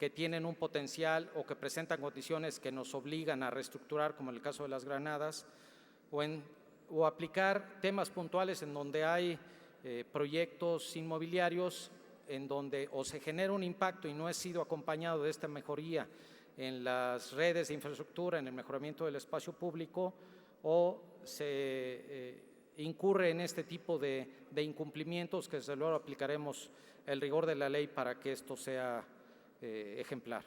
que tienen un potencial o que presentan condiciones que nos obligan a reestructurar, como en el caso de las granadas, o aplicar temas puntuales en donde hay proyectos inmobiliarios en donde o se genera un impacto y no ha sido acompañado de esta mejoría en las redes de infraestructura, en el mejoramiento del espacio público, o se incurre en este tipo de incumplimientos, que desde luego aplicaremos el rigor de la ley para que esto sea ejemplar.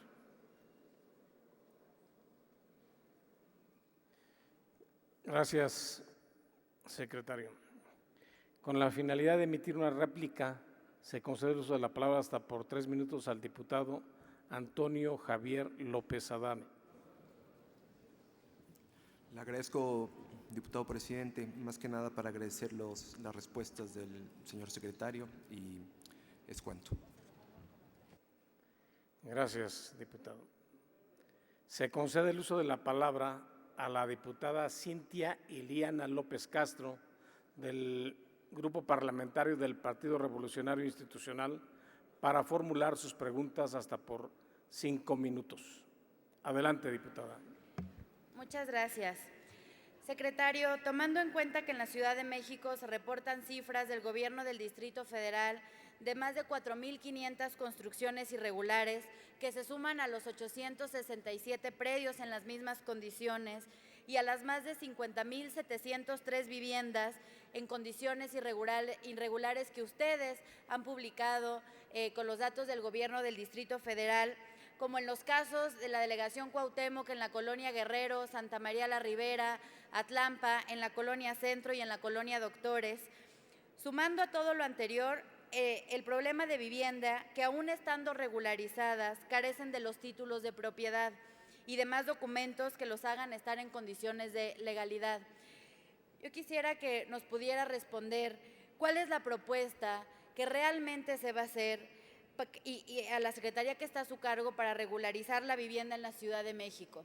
Gracias, secretario. Con la finalidad de emitir una réplica, se concede el uso de la palabra hasta por 3 minutos al diputado Antonio Javier López Adame. Le agradezco, diputado presidente, más que nada para agradecer las respuestas del señor secretario, y es cuanto. Gracias, diputado. Se concede el uso de la palabra a la diputada Cintia Iliana López Castro, del Grupo Parlamentario del Partido Revolucionario Institucional, para formular sus preguntas hasta por 5 minutos. Adelante, diputada. Muchas gracias. Secretario, tomando en cuenta que en la Ciudad de México se reportan cifras del Gobierno del Distrito Federal de más de 4.500 construcciones irregulares que se suman a los 867 predios en las mismas condiciones y a las más de 50.703 viviendas en condiciones irregulares que ustedes han publicado con los datos del Gobierno del Distrito Federal, como en los casos de la Delegación Cuauhtémoc en la Colonia Guerrero, Santa María la Ribera, Atlampa, en la Colonia Centro y en la Colonia Doctores. Sumando a todo lo anterior, el problema de vivienda, que aún estando regularizadas, carecen de los títulos de propiedad y demás documentos que los hagan estar en condiciones de legalidad. Yo quisiera que nos pudiera responder cuál es la propuesta que realmente se va a hacer y a la secretaría que está a su cargo para regularizar la vivienda en la Ciudad de México.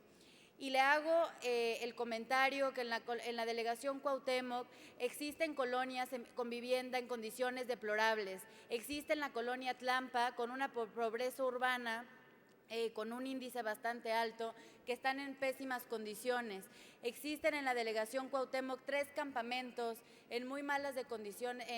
Y le hago el comentario que en la Delegación Cuauhtémoc existen colonias con vivienda en condiciones deplorables. Existe en la Colonia Atlampa con una pobreza urbana con un índice bastante alto, que están en pésimas condiciones. Existen en la Delegación Cuauhtémoc 3 campamentos en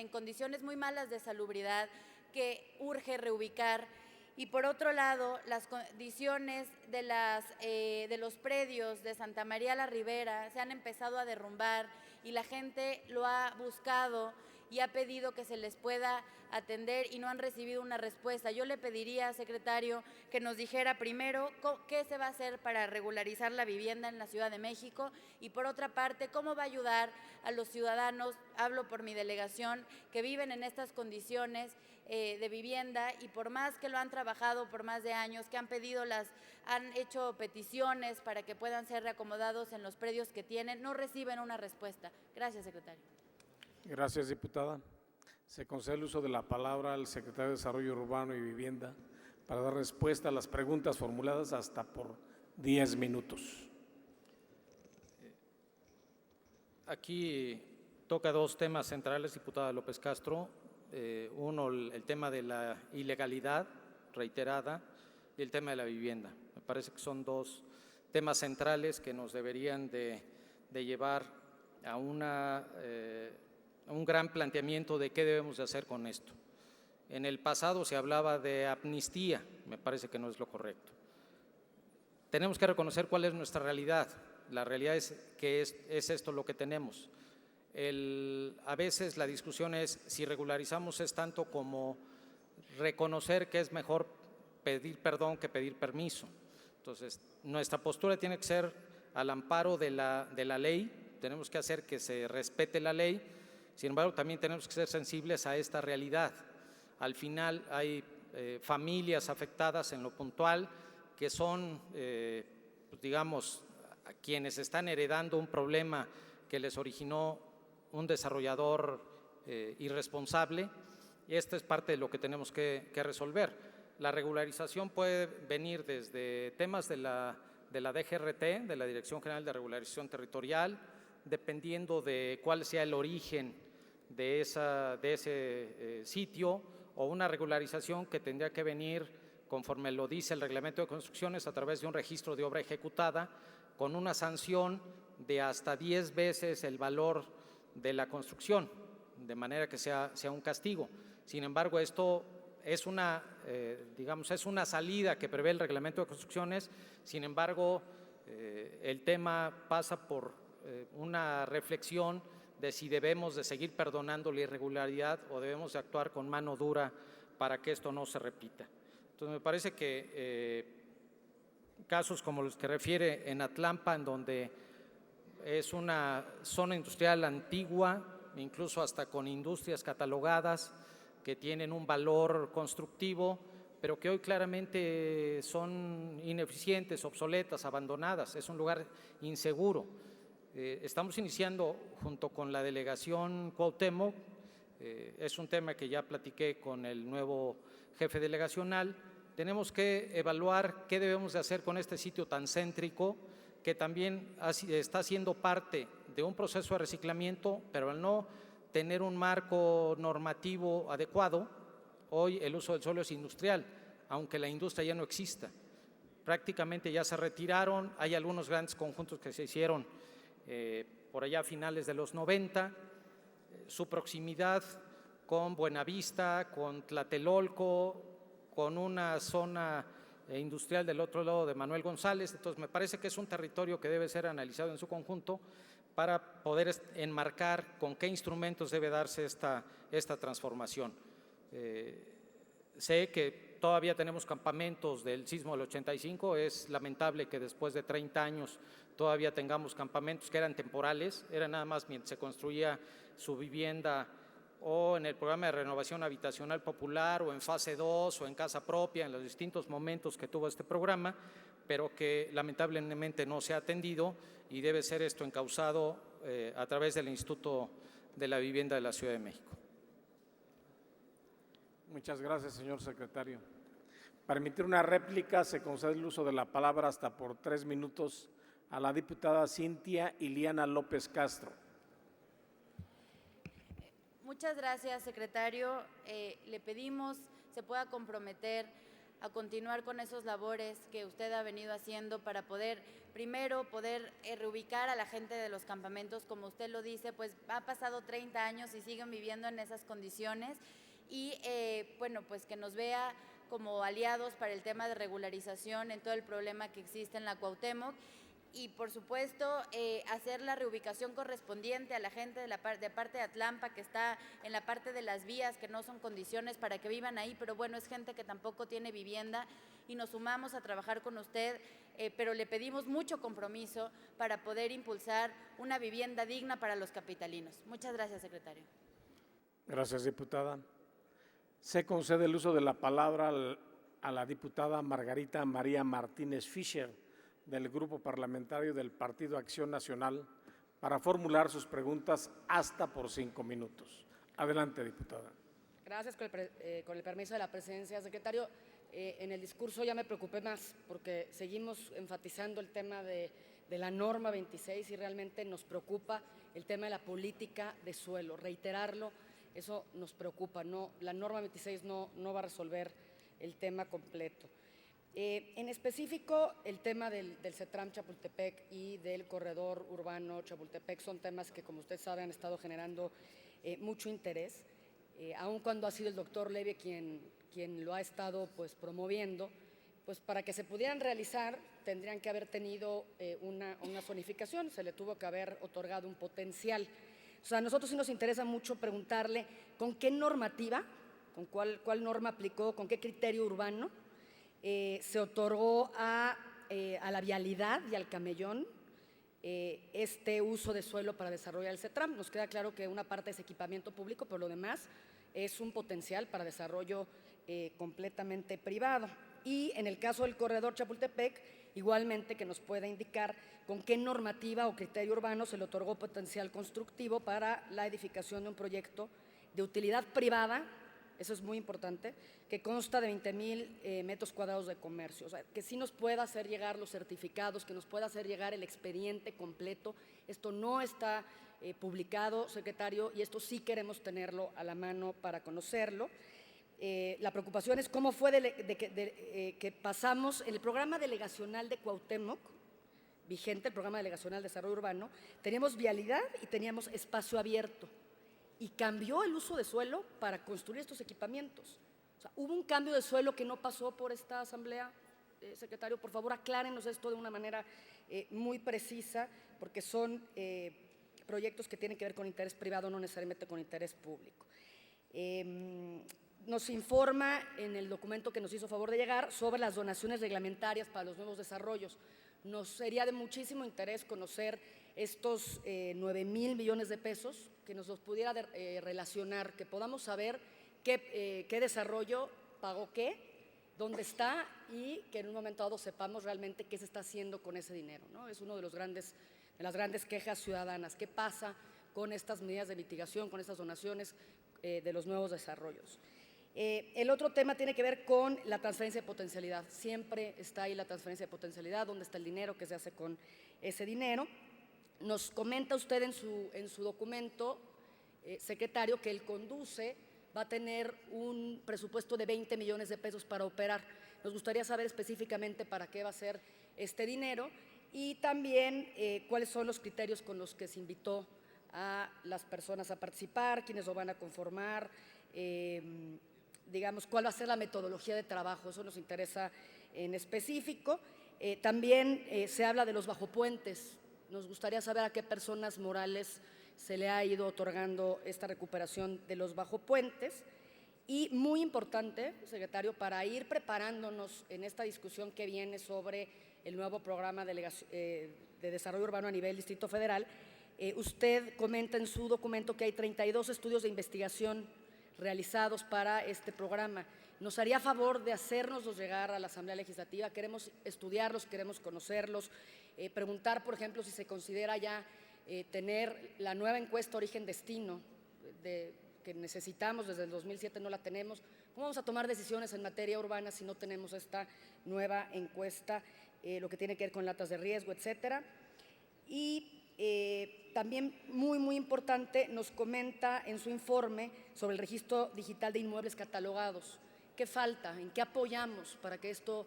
condiciones muy malas de salubridad que urge reubicar. Y por otro lado, las condiciones de los predios de Santa María la Ribera se han empezado a derrumbar y la gente lo ha buscado y ha pedido que se les pueda atender y no han recibido una respuesta. Yo le pediría, secretario, que nos dijera primero qué se va a hacer para regularizar la vivienda en la Ciudad de México y, por otra parte, cómo va a ayudar a los ciudadanos, hablo por mi delegación, que viven en estas condiciones de vivienda y por más que lo han trabajado por más de años, que han hecho peticiones para que puedan ser reacomodados en los predios que tienen, no reciben una respuesta. Gracias, secretario. Gracias, diputada. Se concede el uso de la palabra al secretario de Desarrollo Urbano y Vivienda para dar respuesta a las preguntas formuladas hasta por 10 minutos. Aquí toca 2 temas centrales, diputada López Castro. Uno, el tema de la ilegalidad reiterada y el tema de la vivienda. Me parece que son 2 temas centrales que nos deberían de llevar a un gran planteamiento de qué debemos de hacer con esto. En el pasado se hablaba de amnistía, me parece que no es lo correcto. Tenemos que reconocer cuál es nuestra realidad. La realidad es que es esto lo que tenemos. A veces la discusión es si regularizamos es tanto como reconocer que es mejor pedir perdón que pedir permiso. Entonces, nuestra postura tiene que ser al amparo de la ley, tenemos que hacer que se respete la ley. Sin embargo, también tenemos que ser sensibles a esta realidad. Al final hay familias afectadas en lo puntual que son, digamos, quienes están heredando un problema que les originó un desarrollador irresponsable, y esta es parte de lo que tenemos que resolver. La regularización puede venir desde temas de la DGRT, de la Dirección General de Regularización Territorial, dependiendo de cuál sea el origen de ese sitio, o una regularización que tendría que venir conforme lo dice el reglamento de construcciones, a través de un registro de obra ejecutada, con una sanción de hasta 10 veces el valor de la construcción, de manera que sea un castigo. Sin embargo, esto es es una salida que prevé el reglamento de construcciones. Sin embargo, el tema pasa por una reflexión de si debemos de seguir perdonando la irregularidad o debemos de actuar con mano dura para que esto no se repita. Entonces, me parece que casos como los que refiere en Atlampa, en donde es una zona industrial antigua, incluso hasta con industrias catalogadas que tienen un valor constructivo, pero que hoy claramente son ineficientes, obsoletas, abandonadas. Es un lugar inseguro. Estamos iniciando junto con la delegación Cuauhtémoc, es un tema que ya platiqué con el nuevo jefe delegacional. Tenemos que evaluar qué debemos de hacer con este sitio tan céntrico, que también está siendo parte de un proceso de reciclamiento, pero al no tener un marco normativo adecuado, hoy el uso del suelo es industrial, aunque la industria ya no exista. Prácticamente ya se retiraron, hay algunos grandes conjuntos que se hicieron por allá a finales de los 90, su proximidad con Buenavista, con Tlatelolco, con una zona industrial del otro lado de Manuel González. Entonces, me parece que es un territorio que debe ser analizado en su conjunto para poder enmarcar con qué instrumentos debe darse esta transformación. Sé que todavía tenemos campamentos del sismo del 85, es lamentable que después de 30 años todavía tengamos campamentos que eran temporales, era nada más mientras se construía su vivienda o en el programa de renovación habitacional popular o en fase 2 o en casa propia, en los distintos momentos que tuvo este programa, pero que lamentablemente no se ha atendido y debe ser esto encauzado a través del Instituto de la Vivienda de la Ciudad de México. Muchas gracias, señor secretario. Para emitir una réplica se concede el uso de la palabra hasta por 3 minutos a la diputada Cintia Iliana López Castro. Muchas gracias, secretario. Le pedimos se pueda comprometer a continuar con esos labores que usted ha venido haciendo para primero poder reubicar a la gente de los campamentos. Como usted lo dice, pues ha pasado 30 años y siguen viviendo en esas condiciones y bueno, pues que nos vea como aliados para el tema de regularización en todo el problema que existe en la Cuauhtémoc. Y, por supuesto, hacer la reubicación correspondiente a la gente de parte de Atlampa, que está en la parte de las vías, que no son condiciones para que vivan ahí, pero bueno, es gente que tampoco tiene vivienda y nos sumamos a trabajar con usted, pero le pedimos mucho compromiso para poder impulsar una vivienda digna para los capitalinos. Muchas gracias, secretario. Gracias, diputada. Se concede el uso de la palabra a la diputada Margarita María Martínez Fischer, del Grupo Parlamentario del Partido Acción Nacional, para formular sus preguntas hasta por 5 minutos. Adelante, diputada. Gracias, con el permiso de la presidencia, secretario. En el discurso ya me preocupé más porque seguimos enfatizando el tema de la norma 26 y realmente nos preocupa el tema de la política de suelo. Reiterarlo, eso nos preocupa. No, la norma 26 no va a resolver el tema completo. En específico, el tema del CETRAM Chapultepec y del corredor urbano Chapultepec son temas que, como usted sabe, han estado generando mucho interés, aun cuando ha sido el doctor Levy quien lo ha estado promoviendo, pues para que se pudieran realizar tendrían que haber tenido una zonificación, se le tuvo que haber otorgado un potencial. O sea, a nosotros sí nos interesa mucho preguntarle con qué normativa, con cuál norma aplicó, con qué criterio urbano se otorgó a la vialidad y al camellón este uso de suelo para desarrollar el CETRAM. Nos queda claro que una parte es equipamiento público, pero lo demás es un potencial para desarrollo completamente privado. Y en el caso del corredor Chapultepec, igualmente que nos pueda indicar con qué normativa o criterio urbano se le otorgó potencial constructivo para la edificación de un proyecto de utilidad privada, eso es muy importante, que consta de 20,000 metros cuadrados de comercio. O sea, que sí nos pueda hacer llegar los certificados, que nos pueda hacer llegar el expediente completo. Esto no está publicado, secretario, y esto sí queremos tenerlo a la mano para conocerlo. La preocupación es cómo fue que pasamos en el programa delegacional de Cuauhtémoc, vigente el programa delegacional de desarrollo urbano, teníamos vialidad y teníamos espacio abierto, y cambió el uso de suelo para construir estos equipamientos. O sea, hubo un cambio de suelo que no pasó por esta asamblea. Secretario, por favor, aclárenos esto de una manera muy precisa, porque son proyectos que tienen que ver con interés privado, no necesariamente con interés público. Nos informa en el documento que nos hizo favor de llegar sobre las donaciones reglamentarias para los nuevos desarrollos. Nos sería de muchísimo interés conocer estos 9,000 millones de pesos, que nos los pudiera relacionar, que podamos saber qué desarrollo pagó qué, dónde está, y que en un momento dado sepamos realmente qué se está haciendo con ese dinero, ¿no? Es uno de las grandes quejas ciudadanas. ¿Qué pasa con estas medidas de mitigación, con estas donaciones de los nuevos desarrollos? El otro tema tiene que ver con la transferencia de potencialidad. Siempre está ahí la transferencia de potencialidad, dónde está el dinero, qué se hace con ese dinero. Nos comenta usted en su documento, secretario, que el CONDUCE va a tener un presupuesto de 20 millones de pesos para operar. Nos gustaría saber específicamente para qué va a ser este dinero, y también cuáles son los criterios con los que se invitó a las personas a participar, quiénes lo van a conformar, digamos, cuál va a ser la metodología de trabajo. Eso nos interesa en específico. También se habla de los bajopuentes. Nos gustaría saber a qué personas morales se le ha ido otorgando esta recuperación de los bajopuentes. Y muy importante, secretario, para ir preparándonos en esta discusión que viene sobre el nuevo programa de desarrollo urbano a nivel Distrito Federal, usted comenta en su documento que hay 32 estudios de investigación realizados para este programa. Nos haría favor de hacérnoslos llegar a la Asamblea Legislativa. Queremos estudiarlos, queremos conocerlos, preguntar, por ejemplo, si se considera ya tener la nueva encuesta origen-destino que necesitamos desde el 2007, no la tenemos. ¿Cómo vamos a tomar decisiones en materia urbana si no tenemos esta nueva encuesta, lo que tiene que ver con latas de riesgo, etcétera? Y también muy importante, nos comenta en su informe sobre el registro digital de inmuebles catalogados. ¿Qué falta? ¿En qué apoyamos para que esto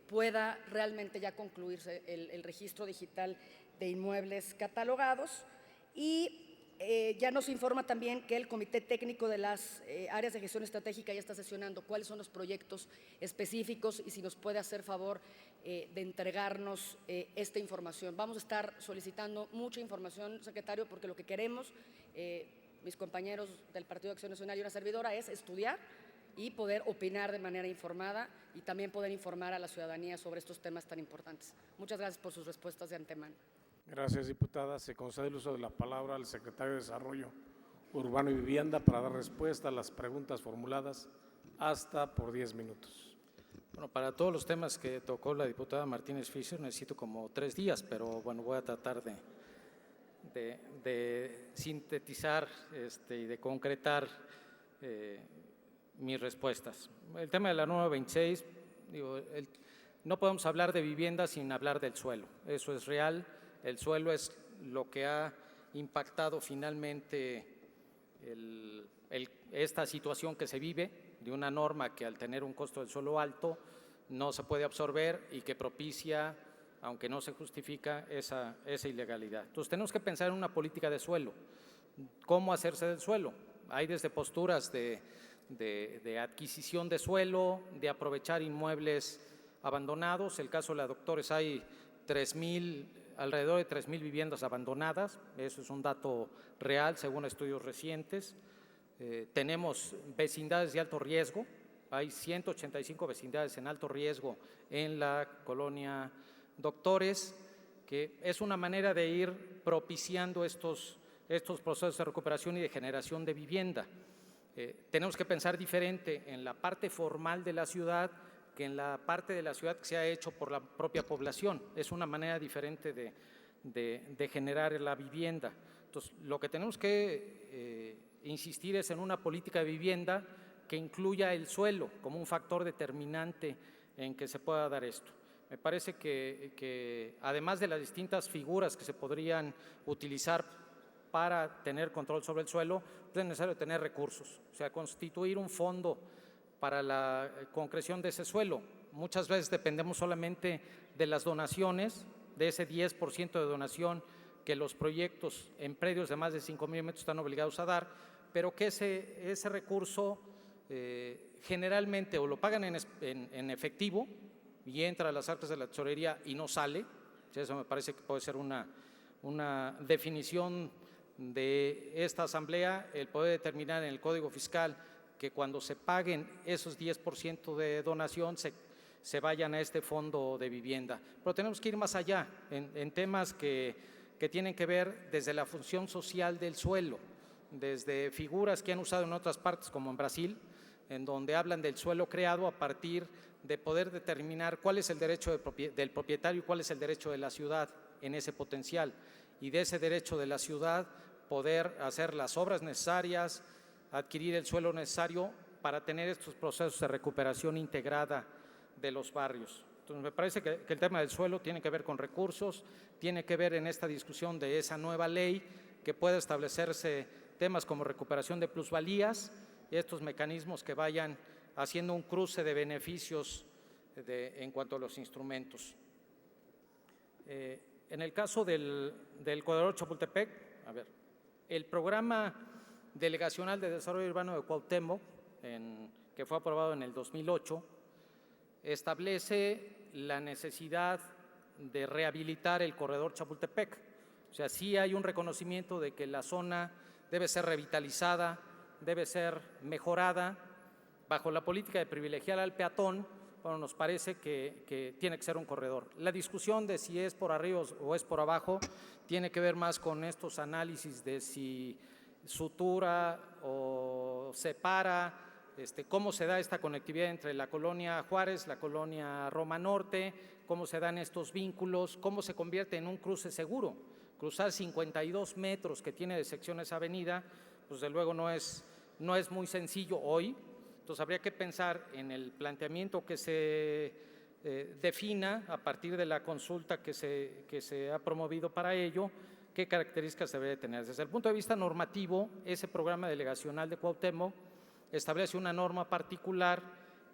pueda realmente ya concluirse, el registro digital de inmuebles catalogados? Y ya nos informa también que el Comité Técnico de las Áreas de Gestión Estratégica ya está sesionando cuáles son los proyectos específicos, y si nos puede hacer favor de entregarnos esta información. Vamos a estar solicitando mucha información, secretario, porque lo que queremos, mis compañeros del Partido de Acción Nacional y una servidora, es estudiar y poder opinar de manera informada, y también poder informar a la ciudadanía sobre estos temas tan importantes. Muchas gracias por sus respuestas de antemano. Gracias, diputada. Se concede el uso de la palabra al secretario de Desarrollo Urbano y Vivienda para dar respuesta a las preguntas formuladas, hasta por 10 minutos. Bueno, para todos los temas que tocó la diputada Martínez Fischer necesito como 3 días, pero bueno, voy a tratar de sintetizar y de concretar mis respuestas. El tema de la norma 26, no podemos hablar de vivienda sin hablar del suelo. Eso es real. El suelo es lo que ha impactado finalmente esta situación que se vive, de una norma que al tener un costo del suelo alto no se puede absorber y que propicia, aunque no se justifica, esa ilegalidad. Entonces tenemos que pensar en una política de suelo. ¿Cómo hacerse del suelo? Hay desde posturas de adquisición de suelo, de aprovechar inmuebles abandonados. El caso de la Doctores, hay alrededor de 3,000 viviendas abandonadas. Eso es un dato real según estudios recientes. Tenemos vecindades de alto riesgo. Hay 185 vecindades en alto riesgo en la colonia Doctores, que es una manera de ir propiciando estos procesos de recuperación y de generación de vivienda. Tenemos que pensar diferente en la parte formal de la ciudad que en la parte de la ciudad que se ha hecho por la propia población. Es una manera diferente de generar la vivienda. Entonces, lo que tenemos que insistir es en una política de vivienda que incluya el suelo como un factor determinante en que se pueda dar esto. Me parece que además de las distintas figuras que se podrían utilizar para tener control sobre el suelo, pues es necesario tener recursos, o sea, constituir un fondo para la concreción de ese suelo. Muchas veces dependemos solamente de las donaciones, de ese 10% de donación que los proyectos en predios de más de 5,000 metros están obligados a dar, pero que ese recurso generalmente o lo pagan en efectivo y entra a las arcas de la tesorería y no sale. Eso me parece que puede ser una definición de esta Asamblea, el poder determinar en el Código Fiscal que cuando se paguen esos 10% de donación se vayan a este fondo de vivienda. Pero tenemos que ir más allá en temas que tienen que ver desde la función social del suelo, desde figuras que han usado en otras partes como en Brasil, en donde hablan del suelo creado a partir de poder determinar cuál es el derecho del propietario y cuál es el derecho de la ciudad en ese potencial, y de ese derecho de la ciudad poder hacer las obras necesarias, adquirir el suelo necesario para tener estos procesos de recuperación integrada de los barrios. Entonces, me parece que el tema del suelo tiene que ver con recursos, tiene que ver en esta discusión de esa nueva ley que pueda establecerse temas como recuperación de plusvalías y estos mecanismos que vayan haciendo un cruce de beneficios en cuanto a los instrumentos. En el caso del corredor Chapultepec, el programa delegacional de desarrollo urbano de Cuauhtémoc, que fue aprobado en el 2008, establece la necesidad de rehabilitar el corredor Chapultepec. O sea, sí hay un reconocimiento de que la zona debe ser revitalizada, debe ser mejorada. Bajo la política de privilegiar al peatón, bueno, nos parece que tiene que ser un corredor. La discusión de si es por arriba o es por abajo tiene que ver más con estos análisis de si sutura o separa, cómo se da esta conectividad entre la colonia Juárez, la colonia Roma Norte, cómo se dan estos vínculos, cómo se convierte en un cruce seguro. Cruzar 52 metros que tiene de sección esa avenida, pues de luego no es muy sencillo hoy. Entonces habría que pensar en el planteamiento que se defina a partir de la consulta que se ha promovido para ello, qué características debería tener. Desde el punto de vista normativo, ese programa delegacional de Cuauhtémoc establece una norma particular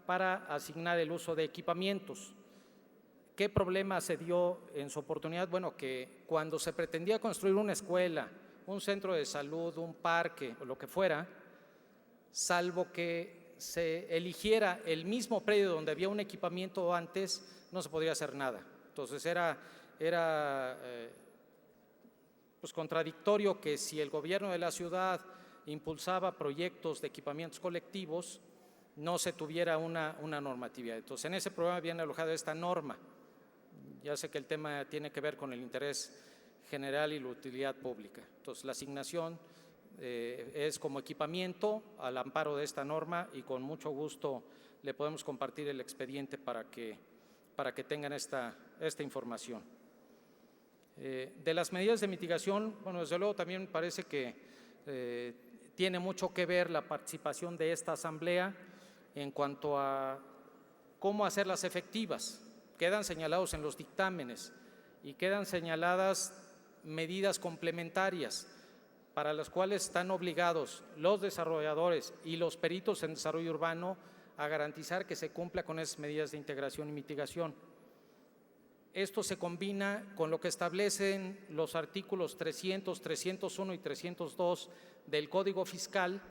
para asignar el uso de equipamientos. ¿Qué problema se dio en su oportunidad? Bueno, que cuando se pretendía construir una escuela, un centro de salud, un parque o lo que fuera, salvo que se eligiera el mismo predio donde había un equipamiento antes, no se podía hacer nada. Entonces era pues contradictorio que si el gobierno de la ciudad impulsaba proyectos de equipamientos colectivos, no se tuviera una normatividad. Entonces, en ese programa viene alojada esta norma. Ya sé que el tema tiene que ver con el interés general y la utilidad pública. Entonces, la asignación es como equipamiento al amparo de esta norma y con mucho gusto le podemos compartir el expediente para que tengan esta información. De las medidas de mitigación, bueno, desde luego también me parece que tiene mucho que ver la participación de esta Asamblea en cuanto a cómo hacerlas efectivas. Quedan señalados en los dictámenes y quedan señaladas medidas complementarias para las cuales están obligados los desarrolladores y los peritos en desarrollo urbano a garantizar que se cumpla con esas medidas de integración y mitigación. Esto se combina con lo que establecen los artículos 300, 301 y 302 del Código Fiscal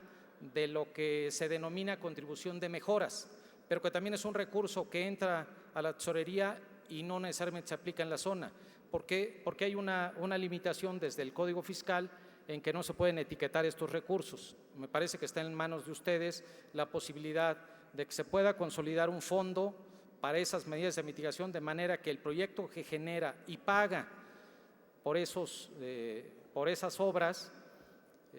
de lo que se denomina contribución de mejoras, pero que también es un recurso que entra a la tesorería y no necesariamente se aplica en la zona. ¿Por qué? Porque hay una limitación desde el Código Fiscal en que no se pueden etiquetar estos recursos. Me parece que está en manos de ustedes la posibilidad de que se pueda consolidar un fondo para esas medidas de mitigación, de manera que el proyecto que genera y paga por esas obras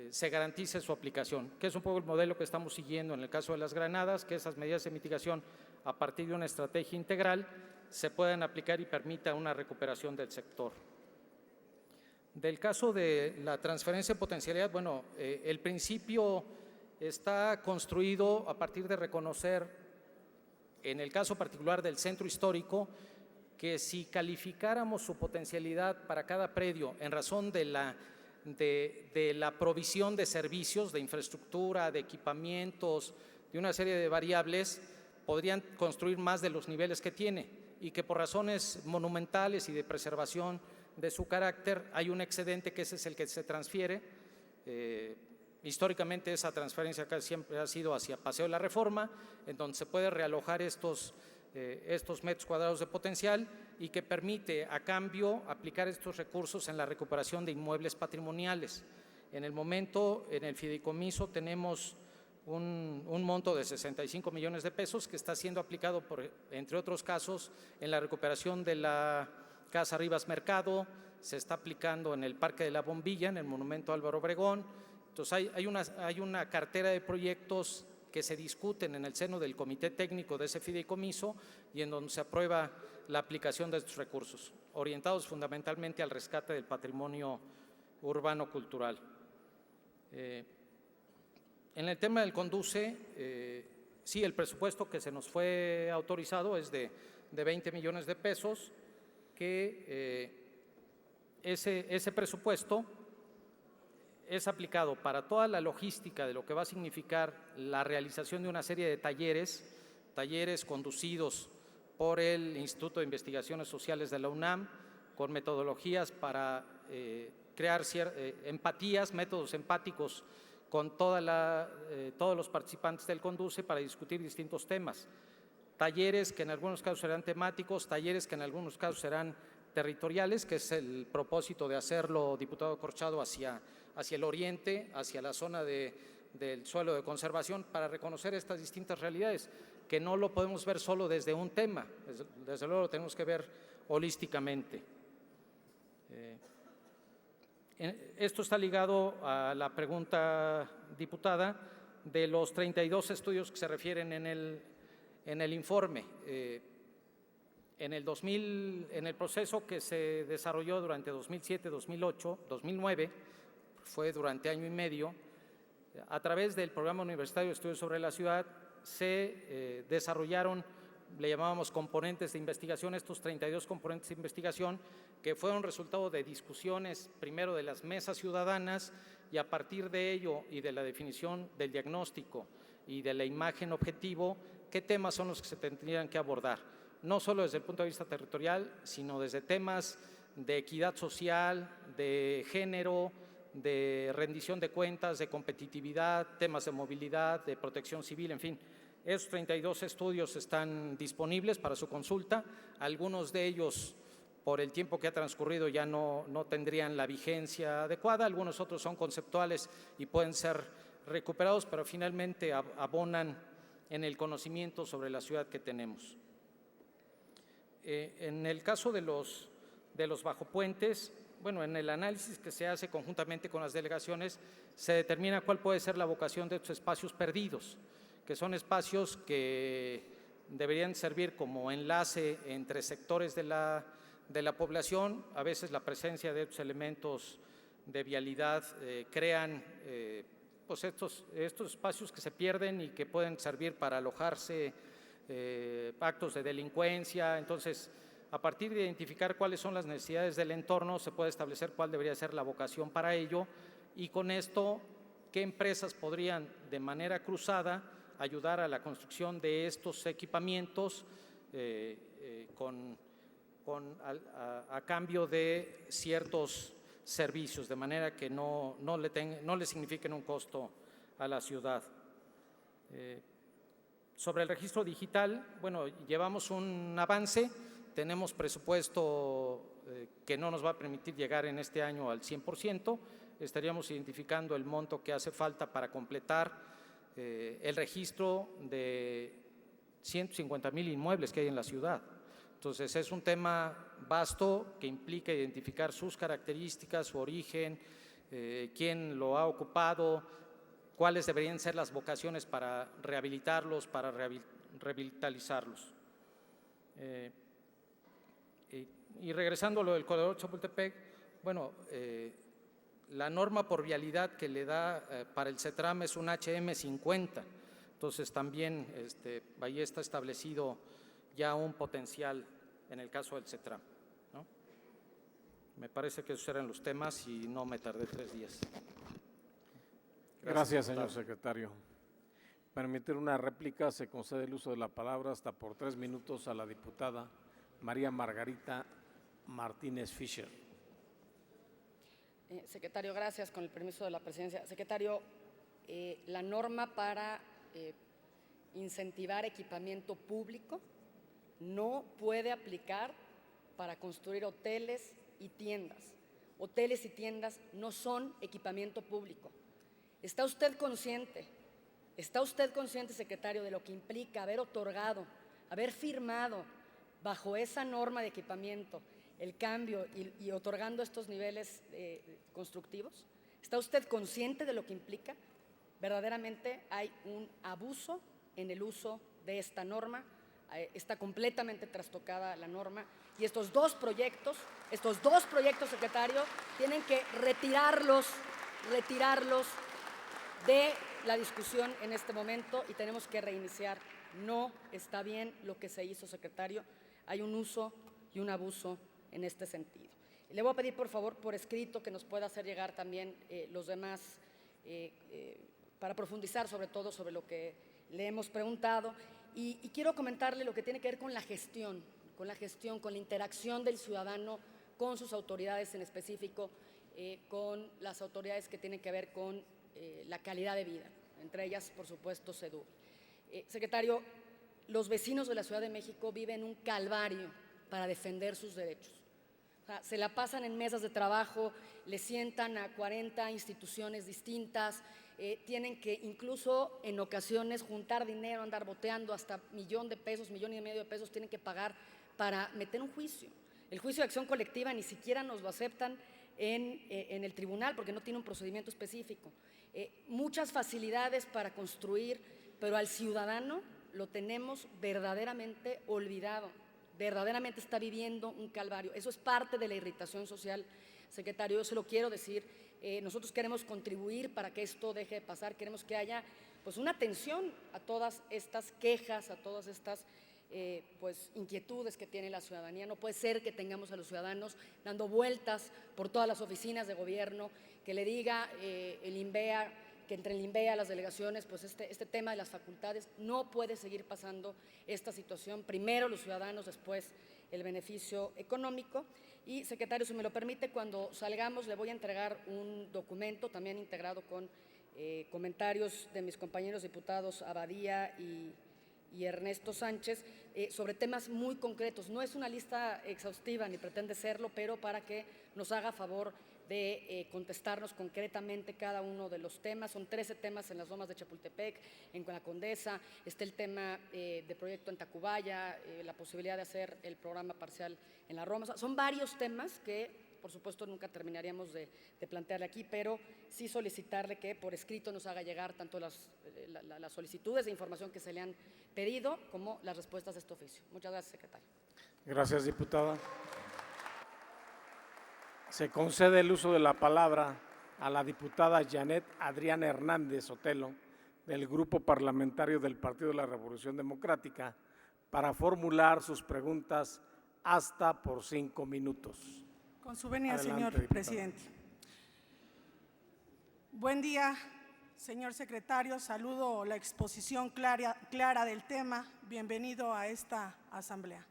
se garantice su aplicación, que es un poco el modelo que estamos siguiendo en el caso de Las Granadas, que esas medidas de mitigación a partir de una estrategia integral se puedan aplicar y permita una recuperación del sector. Del caso de la transferencia de potencialidad, bueno, el principio está construido a partir de reconocer, en el caso particular del centro histórico, que si calificáramos su potencialidad para cada predio en razón de la provisión de servicios, de infraestructura, de equipamientos, de y una serie de variables podrían construir más de los niveles que tiene y que por razones monumentales y de preservación de su carácter hay un excedente que ese es el que se transfiere. Históricamente esa transferencia acá siempre ha sido hacia Paseo de la Reforma, en donde se puede realojar estos metros cuadrados de potencial y que permite a cambio aplicar estos recursos en la recuperación de inmuebles patrimoniales. En el momento, en el fideicomiso tenemos un monto de 65 millones de pesos que está siendo aplicado, entre otros casos, en la recuperación de la Casa Rivas Mercado, se está aplicando en el Parque de la Bombilla, en el Monumento Álvaro Obregón. Entonces hay una cartera de proyectos que se discuten en el seno del comité técnico de ese fideicomiso y en donde se aprueba la aplicación de estos recursos, orientados fundamentalmente al rescate del patrimonio urbano cultural. En el tema del Conduce, sí, el presupuesto que se nos fue autorizado es de 20 millones de pesos, que ese presupuesto es aplicado para toda la logística de lo que va a significar la realización de una serie de talleres conducidos por el Instituto de Investigaciones Sociales de la UNAM, con metodologías para crear empatías, métodos empáticos con todos los participantes del Conduce para discutir distintos temas. Talleres que en algunos casos serán temáticos, talleres que en algunos casos serán territoriales, que es el propósito de hacerlo, diputado Corchado, hacia el oriente, hacia la zona del suelo de conservación, para reconocer estas distintas realidades, que no lo podemos ver solo desde un tema, desde luego lo tenemos que ver holísticamente. Esto está ligado a la pregunta, diputada, de los 32 estudios que se refieren en el informe. En el proceso que se desarrolló durante 2007, 2008, 2009, fue durante año y medio, a través del Programa Universitario de Estudios sobre la Ciudad, se desarrollaron, le llamábamos componentes de investigación, estos 32 componentes de investigación, que fueron resultado de discusiones, primero de las mesas ciudadanas, y a partir de ello y de la definición del diagnóstico y de la imagen objetivo, qué temas son los que se tendrían que abordar, no solo desde el punto de vista territorial, sino desde temas de equidad social, de género, de rendición de cuentas, de competitividad, temas de movilidad, de protección civil, en fin. Esos 32 estudios están disponibles para su consulta. Algunos de ellos, por el tiempo que ha transcurrido, ya no tendrían la vigencia adecuada. Algunos otros son conceptuales y pueden ser recuperados, pero finalmente abonan en el conocimiento sobre la ciudad que tenemos. En el caso de los bajopuentes, bueno, en el análisis que se hace conjuntamente con las delegaciones, se determina cuál puede ser la vocación de estos espacios perdidos, que son espacios que deberían servir como enlace entre sectores de la población. A veces la presencia de estos elementos de vialidad crean pues estos espacios que se pierden y que pueden servir para alojarse actos de delincuencia. Entonces, a partir de identificar cuáles son las necesidades del entorno, se puede establecer cuál debería ser la vocación para ello y con esto, qué empresas podrían de manera cruzada ayudar a la construcción de estos equipamientos a cambio de ciertos servicios, de manera que no le signifiquen un costo a la ciudad. Sobre el registro digital, bueno, llevamos un avance. Tenemos presupuesto que no nos va a permitir llegar en este año al 100%. Estaríamos identificando el monto que hace falta para completar el registro de 150,000 inmuebles que hay en la ciudad. Entonces, es un tema vasto que implica identificar sus características, su origen, quién lo ha ocupado, cuáles deberían ser las vocaciones para rehabilitarlos, para revitalizarlos. Y regresando a lo del corredor Chapultepec, bueno, la norma por vialidad que le da para el CETRAM es un HM50, entonces también ahí está establecido ya un potencial en el caso del CETRAM, ¿no? Me parece que esos eran los temas y no me tardé 3 días. Gracias, señor secretario. permitir una réplica, se concede el uso de la palabra hasta por 3 minutos a la diputada María Margarita Martínez Fischer. Secretario, gracias. Con el permiso de la presidencia. Secretario, la norma para incentivar equipamiento público no puede aplicar para construir hoteles y tiendas. Hoteles y tiendas no son equipamiento público. ¿Está usted consciente, secretario, de lo que implica haber otorgado, haber firmado bajo esa norma de equipamiento el cambio y otorgando estos niveles constructivos? ¿Está usted consciente de lo que implica? Verdaderamente hay un abuso en el uso de esta norma, está completamente trastocada la norma y estos dos proyectos, secretario, tienen que retirarlos de la discusión en este momento y tenemos que reiniciar. No está bien lo que se hizo, secretario. Hay un uso y un abuso en este sentido. Le voy a pedir, por favor, por escrito, que nos pueda hacer llegar también los demás, para profundizar sobre todo sobre lo que le hemos preguntado. Y quiero comentarle lo que tiene que ver con la gestión, con la interacción del ciudadano con sus autoridades, en específico con las autoridades que tienen que ver con la calidad de vida, entre ellas, por supuesto, SEDUR. Secretario, los vecinos de la Ciudad de México viven un calvario para defender sus derechos. O sea, se la pasan en mesas de trabajo, le sientan a 40 instituciones distintas, tienen que incluso en ocasiones juntar dinero, andar boteando hasta $1,000,000 de pesos, $1,500,000 de pesos tienen que pagar para meter un juicio. El juicio de acción colectiva ni siquiera nos lo aceptan en el tribunal porque no tiene un procedimiento específico. Muchas facilidades para construir, pero al ciudadano lo tenemos verdaderamente olvidado, verdaderamente está viviendo un calvario. Eso es parte de la irritación social, secretario, yo se lo quiero decir. Nosotros queremos contribuir para que esto deje de pasar, queremos que haya pues una atención a todas estas quejas, a todas estas pues inquietudes que tiene la ciudadanía. No puede ser que tengamos a los ciudadanos dando vueltas por todas las oficinas de gobierno, que le diga el INVEA, que entre el INVEA, las delegaciones, pues este tema de las facultades, no puede seguir pasando esta situación. Primero los ciudadanos, después el beneficio económico. Y, secretario, si me lo permite, cuando salgamos le voy a entregar un documento también integrado con comentarios de mis compañeros diputados Abadía y Ernesto Sánchez sobre temas muy concretos. No es una lista exhaustiva ni pretende serlo, pero para que nos haga favor de contestarnos concretamente cada uno de los temas. Son 13 temas en las Lomas de Chapultepec, en la Condesa, está el tema de proyecto en Tacubaya, la posibilidad de hacer el programa parcial en la Roma. O sea, son varios temas que, por supuesto, nunca terminaríamos de plantearle aquí, pero sí solicitarle que por escrito nos haga llegar tanto las solicitudes de información que se le han pedido como las respuestas de este oficio. Muchas gracias, secretario. Gracias, diputada. Se concede el uso de la palabra a la diputada Janet Adriana Hernández Otelo, del Grupo Parlamentario del Partido de la Revolución Democrática, para formular sus preguntas hasta por 5 minutos. Con su venia, Adelante, señor diputada. presidente. Buen día, señor secretario. Saludo la exposición clara del tema. Bienvenido a esta asamblea.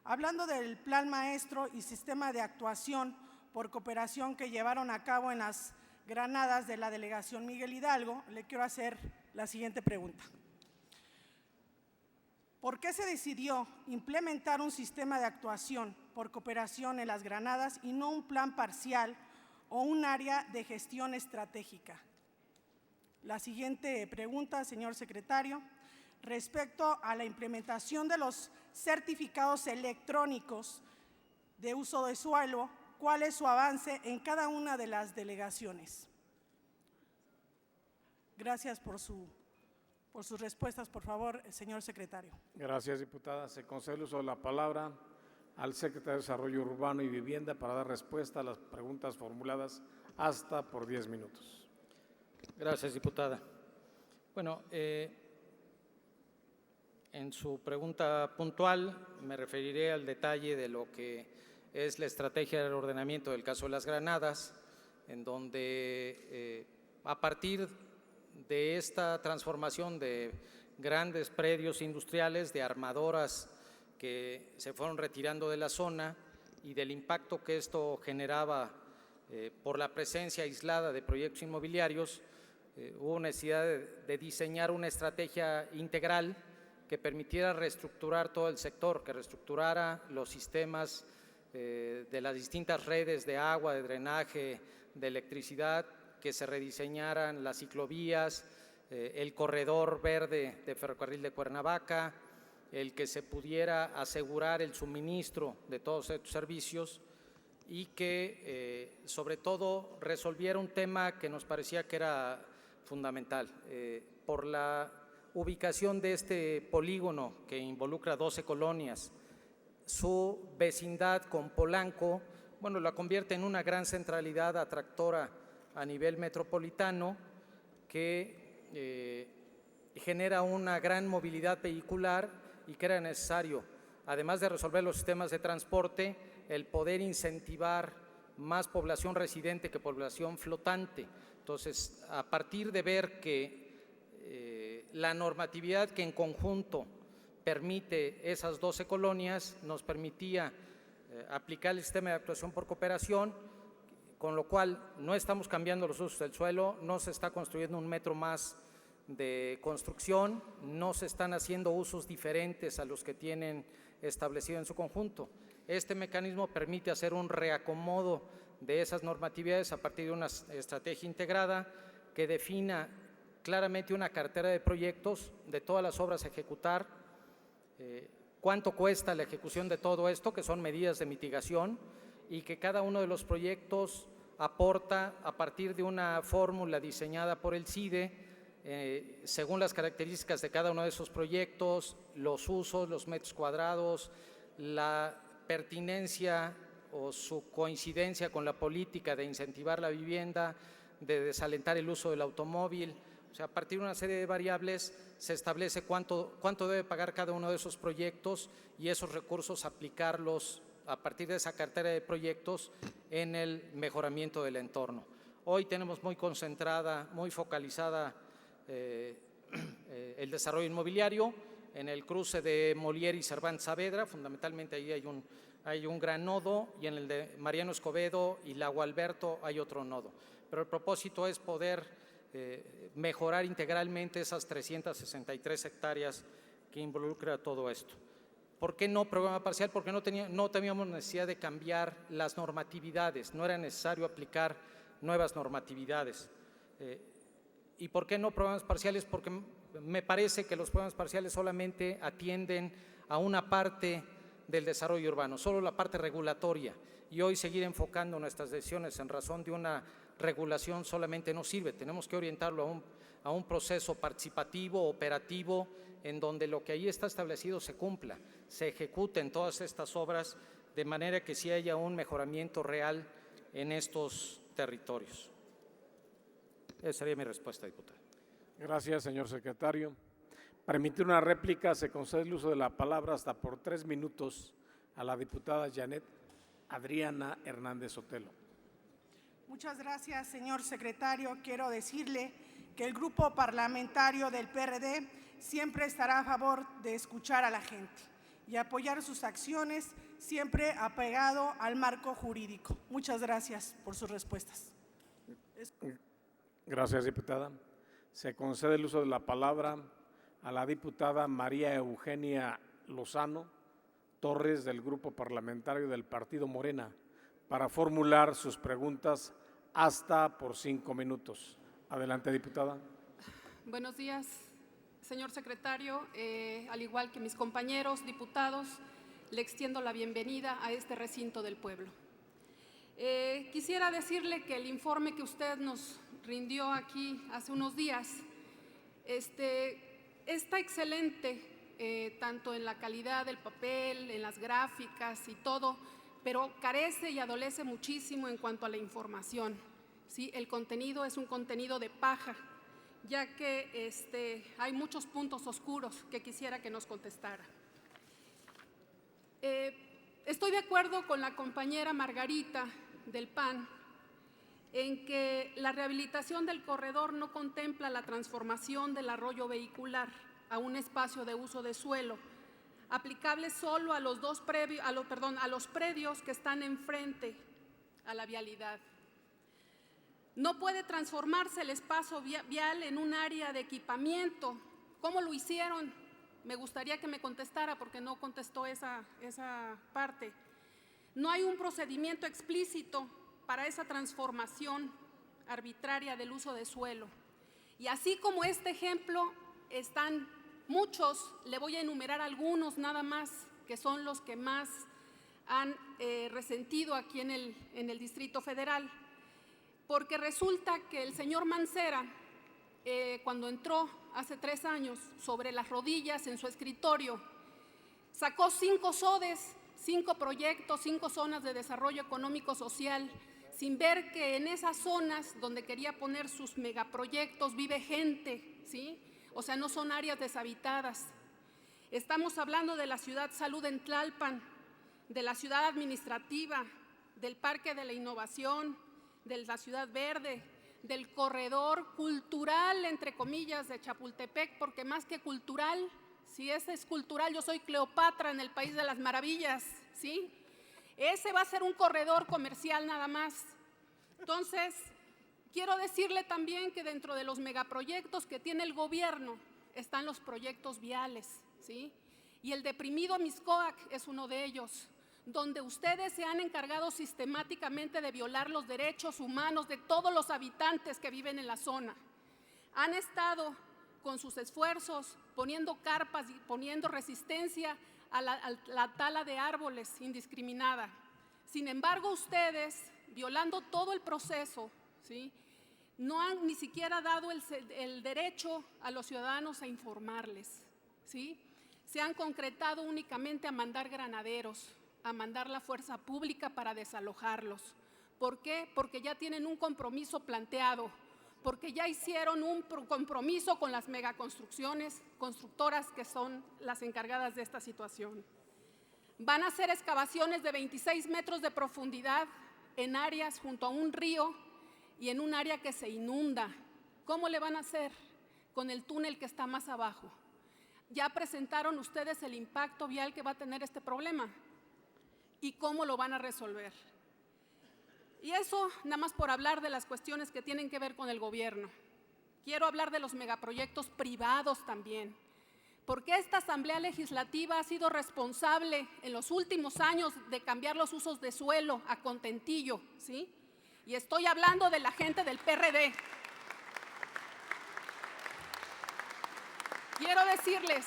Hablando del Plan Maestro y Sistema de Actuación por Cooperación que llevaron a cabo en las Granadas de la Delegación Miguel Hidalgo, le quiero hacer la siguiente pregunta. ¿Por qué se decidió implementar un sistema de actuación por cooperación en las Granadas y no un plan parcial o un área de gestión estratégica? La siguiente pregunta, señor secretario, respecto a la implementación de los certificados electrónicos de uso de suelo, ¿cuál es su avance en cada una de las delegaciones? Gracias por sus respuestas, por favor, señor secretario. Gracias, diputada. Se concede el uso de la palabra al secretario de Desarrollo Urbano y Vivienda para dar respuesta a las preguntas formuladas hasta por 10 minutos. Gracias, diputada. Bueno, en su pregunta puntual me referiré al detalle de lo que es la estrategia del ordenamiento del caso de las Granadas, en donde a partir de esta transformación de grandes predios industriales, de armadoras que se fueron retirando de la zona y del impacto que esto generaba por la presencia aislada de proyectos inmobiliarios, hubo necesidad de diseñar una estrategia integral que permitiera reestructurar todo el sector, que reestructurara los sistemas de las distintas redes de agua, de drenaje, de electricidad, que se rediseñaran las ciclovías, el corredor verde de ferrocarril de Cuernavaca, el que se pudiera asegurar el suministro de todos estos servicios y que sobre todo resolviera un tema que nos parecía que era fundamental. Por la ubicación de este polígono que involucra 12 colonias, su vecindad con Polanco, bueno, la convierte en una gran centralidad atractora a nivel metropolitano que genera una gran movilidad vehicular y que era necesario, además de resolver los sistemas de transporte, el poder incentivar más población residente que población flotante. Entonces, a partir de ver que la normatividad que en conjunto permite esas 12 colonias nos permitía aplicar el sistema de actuación por cooperación, con lo cual no estamos cambiando los usos del suelo, no se está construyendo un metro más de construcción, no se están haciendo usos diferentes a los que tienen establecido en su conjunto. Este mecanismo permite hacer un reacomodo de esas normatividades a partir de una estrategia integrada que defina claramente una cartera de proyectos de todas las obras a ejecutar, cuánto cuesta la ejecución de todo esto, que son medidas de mitigación, y que cada uno de los proyectos aporta a partir de una fórmula diseñada por el CIDE, según las características de cada uno de esos proyectos, los usos, los metros cuadrados, la pertinencia o su coincidencia con la política de incentivar la vivienda, de desalentar el uso del automóvil. O sea, a partir de una serie de variables se establece cuánto debe pagar cada uno de esos proyectos y esos recursos aplicarlos a partir de esa cartera de proyectos en el mejoramiento del entorno. Hoy tenemos muy concentrada, muy focalizada el desarrollo inmobiliario en el cruce de Molière y Cervantes Saavedra, fundamentalmente ahí hay un gran nodo, y en el de Mariano Escobedo y Lago Alberto hay otro nodo. Pero el propósito es poder mejorar integralmente esas 363 hectáreas que involucra todo esto. ¿Por qué no programa parcial? Porque no teníamos necesidad de cambiar las normatividades, no era necesario aplicar nuevas normatividades. ¿Y por qué no programas parciales? Porque me parece que los programas parciales solamente atienden a una parte del desarrollo urbano, solo la parte regulatoria, y hoy seguir enfocando nuestras decisiones en razón de una regulación solamente no sirve. Tenemos que orientarlo a un proceso participativo, operativo, en donde lo que ahí está establecido se cumpla, se ejecuten todas estas obras de manera que sí haya un mejoramiento real en estos territorios. Esa sería mi respuesta, diputado. Gracias, señor secretario. Para emitir una réplica se concede el uso de la palabra hasta por 3 minutos a la diputada Janet Adriana Hernández Sotelo. Muchas gracias, señor secretario. Quiero decirle que el grupo parlamentario del PRD siempre estará a favor de escuchar a la gente y apoyar sus acciones, siempre apegado al marco jurídico. Muchas gracias por sus respuestas. Gracias, diputada. Se concede el uso de la palabra a la diputada María Eugenia Lozano Torres, del Grupo Parlamentario del Partido Morena, para formular sus preguntas hasta por 5 minutos. Adelante, diputada. Buenos días, señor secretario. Al igual que mis compañeros diputados, le extiendo la bienvenida a este recinto del pueblo. Quisiera decirle que el informe que usted nos rindió aquí hace unos días está excelente, tanto en la calidad del papel, en las gráficas y todo, pero carece y adolece muchísimo en cuanto a la información. ¿Sí? El contenido es un contenido de paja, ya que hay muchos puntos oscuros que quisiera que nos contestara. Estoy de acuerdo con la compañera Margarita del PAN en que la rehabilitación del corredor no contempla la transformación del arroyo vehicular a un espacio de uso de suelo, aplicable solo a los predios que están enfrente a la vialidad. No puede transformarse el espacio vial en un área de equipamiento. ¿Cómo lo hicieron? Me gustaría que me contestara porque no contestó esa parte. No hay un procedimiento explícito para esa transformación arbitraria del uso de suelo. Y así como este ejemplo, están muchos, le voy a enumerar algunos nada más, que son los que más han resentido aquí en el Distrito Federal. Porque resulta que el señor Mancera, cuando entró hace 3 años, sobre las rodillas en su escritorio, sacó 5 SODES, 5 proyectos, 5 zonas de desarrollo económico social, sin ver que en esas zonas donde quería poner sus megaproyectos vive gente, ¿sí? O sea, no son áreas deshabitadas. Estamos hablando de la Ciudad Salud en Tlalpan, de la Ciudad Administrativa, del Parque de la Innovación, de la Ciudad Verde, del corredor cultural, entre comillas, de Chapultepec, porque más que cultural, si ese es cultural, yo soy Cleopatra en el País de las Maravillas, ¿sí? Ese va a ser un corredor comercial nada más. Entonces, quiero decirle también que dentro de los megaproyectos que tiene el gobierno están los proyectos viales, ¿sí? Y el deprimido Mixcoac es uno de ellos, donde ustedes se han encargado sistemáticamente de violar los derechos humanos de todos los habitantes que viven en la zona. Han estado con sus esfuerzos poniendo carpas y poniendo resistencia a la tala de árboles indiscriminada. Sin embargo, ustedes, violando todo el proceso, ¿sí?, no han ni siquiera dado el derecho a los ciudadanos a informarles, ¿sí? Se han concretado únicamente a mandar granaderos, a mandar la fuerza pública para desalojarlos. ¿Por qué? Porque ya tienen un compromiso planteado, porque ya hicieron un compromiso con las constructoras que son las encargadas de esta situación. Van a hacer excavaciones de 26 metros de profundidad en áreas junto a un río y en un área que se inunda. ¿Cómo le van a hacer? Con el túnel que está más abajo. ¿Ya presentaron ustedes el impacto vial que va a tener este problema? ¿Y cómo lo van a resolver? Y eso nada más por hablar de las cuestiones que tienen que ver con el gobierno. Quiero hablar de los megaproyectos privados también, porque esta Asamblea Legislativa ha sido responsable en los últimos años de cambiar los usos de suelo a contentillo, ¿sí? Y estoy hablando de la gente del PRD. Quiero decirles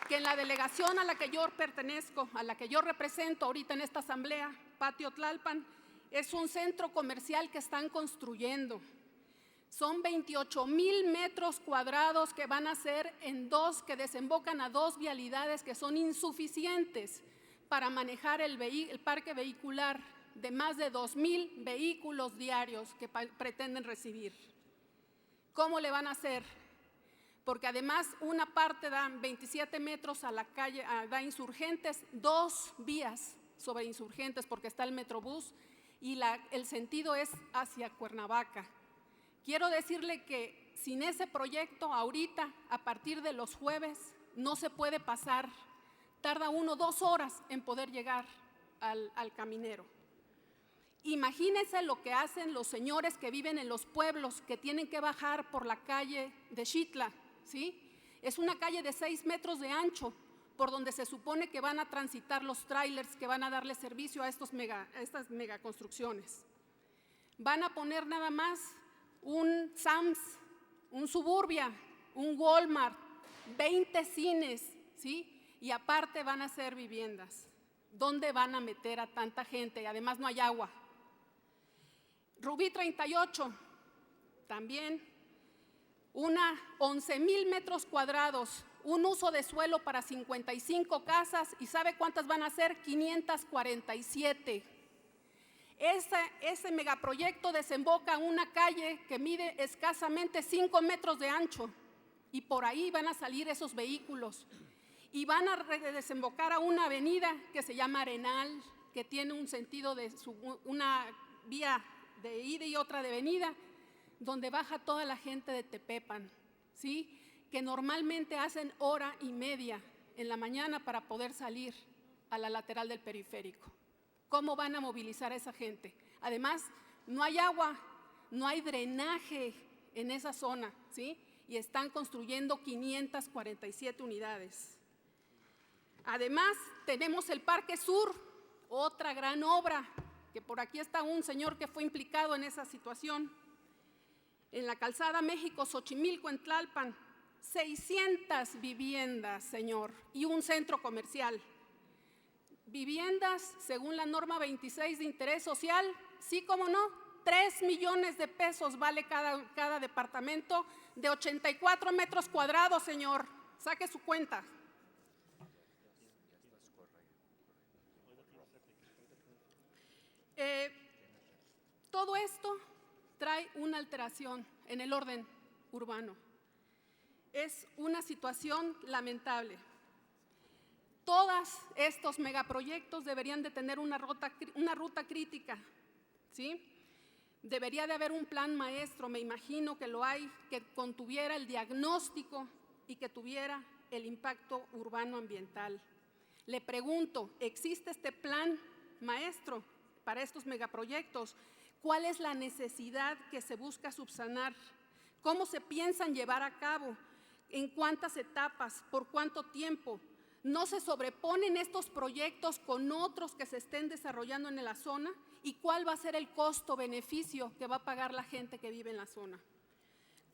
que en la delegación a la que yo pertenezco, a la que yo represento ahorita en esta asamblea, Patio Tlalpan, es un centro comercial que están construyendo. Son 28,000 metros cuadrados que van a ser que desembocan a 2 vialidades que son insuficientes para manejar el parque vehicular de más de 2,000 vehículos diarios que pretenden recibir. ¿Cómo le van a hacer? Porque además una parte da 27 metros a la calle, da Insurgentes, 2 vías sobre Insurgentes porque está el Metrobús y el sentido es hacia Cuernavaca. Quiero decirle que sin ese proyecto ahorita, a partir de los jueves, no se puede pasar. Tarda 1 o 2 horas en poder llegar al caminero. Imagínense lo que hacen los señores que viven en los pueblos, que tienen que bajar por la calle de Xitla, ¿sí? Es una calle de 6 metros de ancho, por donde se supone que van a transitar los trailers que van a darle servicio a estas megaconstrucciones. Van a poner nada más un Sams, un Suburbia, un Walmart, 20 cines, ¿sí? Y aparte van a hacer viviendas. ¿Dónde van a meter a tanta gente? Y además no hay agua. Rubí 38, también 11,000 metros cuadrados, un uso de suelo para 55 casas, ¿y sabe cuántas van a ser? 547. Ese megaproyecto desemboca en una calle que mide escasamente 5 metros de ancho, y por ahí van a salir esos vehículos, y van a desembocar a una avenida que se llama Arenal, que tiene un sentido de una vía de ida y otra de venida, donde baja toda la gente de Tepepan, ¿sí? Que normalmente hacen hora y media en la mañana para poder salir a la lateral del periférico. ¿Cómo van a movilizar a esa gente? Además, no hay agua, no hay drenaje en esa zona, ¿sí? Y están construyendo 547 unidades. Además, tenemos el Parque Sur, otra gran obra, que por aquí está un señor que fue implicado en esa situación. En la calzada México-Xochimilco, en Tlalpan, 600 viviendas, señor, y un centro comercial. Viviendas, según la norma 26 de interés social, sí, como no, 3 millones de pesos vale cada departamento de 84 metros cuadrados, señor. Saque su cuenta. Todo esto trae una alteración en el orden urbano. Es una situación lamentable. Todos estos megaproyectos deberían de tener una ruta crítica, ¿sí? Debería de haber un plan maestro, me imagino que lo hay, que contuviera el diagnóstico y que tuviera el impacto urbano ambiental. Le pregunto, ¿existe este plan maestro para estos megaproyectos? ¿Cuál es la necesidad que se busca subsanar? ¿Cómo se piensan llevar a cabo? ¿En cuántas etapas? ¿Por cuánto tiempo? ¿No se sobreponen estos proyectos con otros que se estén desarrollando en la zona? ¿Y cuál va a ser el costo-beneficio que va a pagar la gente que vive en la zona?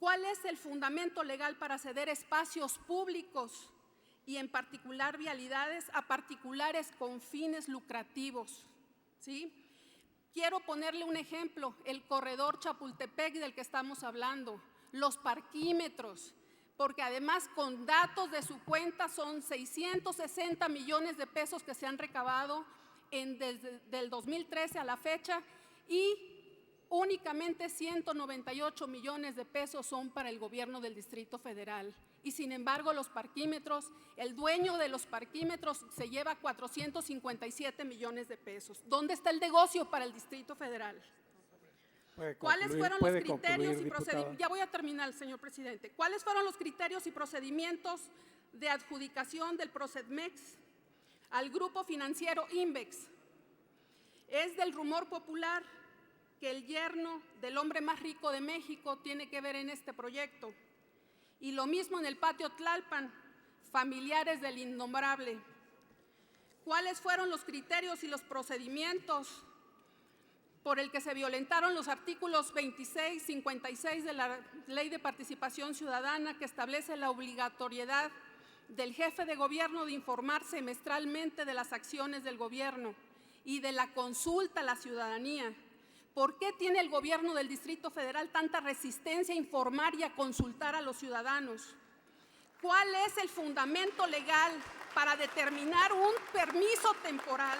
¿Cuál es el fundamento legal para ceder espacios públicos y en particular vialidades a particulares con fines lucrativos? ¿Sí? Quiero ponerle un ejemplo, el corredor Chapultepec del que estamos hablando, los parquímetros, porque además con datos de su cuenta son 660 millones de pesos que se han recabado desde el 2013 a la fecha y únicamente 198 millones de pesos son para el gobierno del Distrito Federal. Y sin embargo los parquímetros, el dueño de los parquímetros se lleva 457 millones de pesos. ¿Dónde está el negocio para el Distrito Federal? ¿Cuáles fueron los criterios y procedimientos? Ya voy a terminar, señor presidente. ¿Cuáles fueron los criterios y procedimientos de adjudicación del Procedmex al grupo financiero Invex? Es del rumor popular que el yerno del hombre más rico de México tiene que ver en este proyecto. Y lo mismo en el patio Tlalpan, familiares del innombrable. ¿Cuáles fueron los criterios y los procedimientos por el que se violentaron los artículos 26, 56 de la Ley de Participación Ciudadana, que establece la obligatoriedad del jefe de gobierno de informar semestralmente de las acciones del gobierno y de la consulta a la ciudadanía? ¿Por qué tiene el gobierno del Distrito Federal tanta resistencia a informar y a consultar a los ciudadanos? ¿Cuál es el fundamento legal para determinar un permiso temporal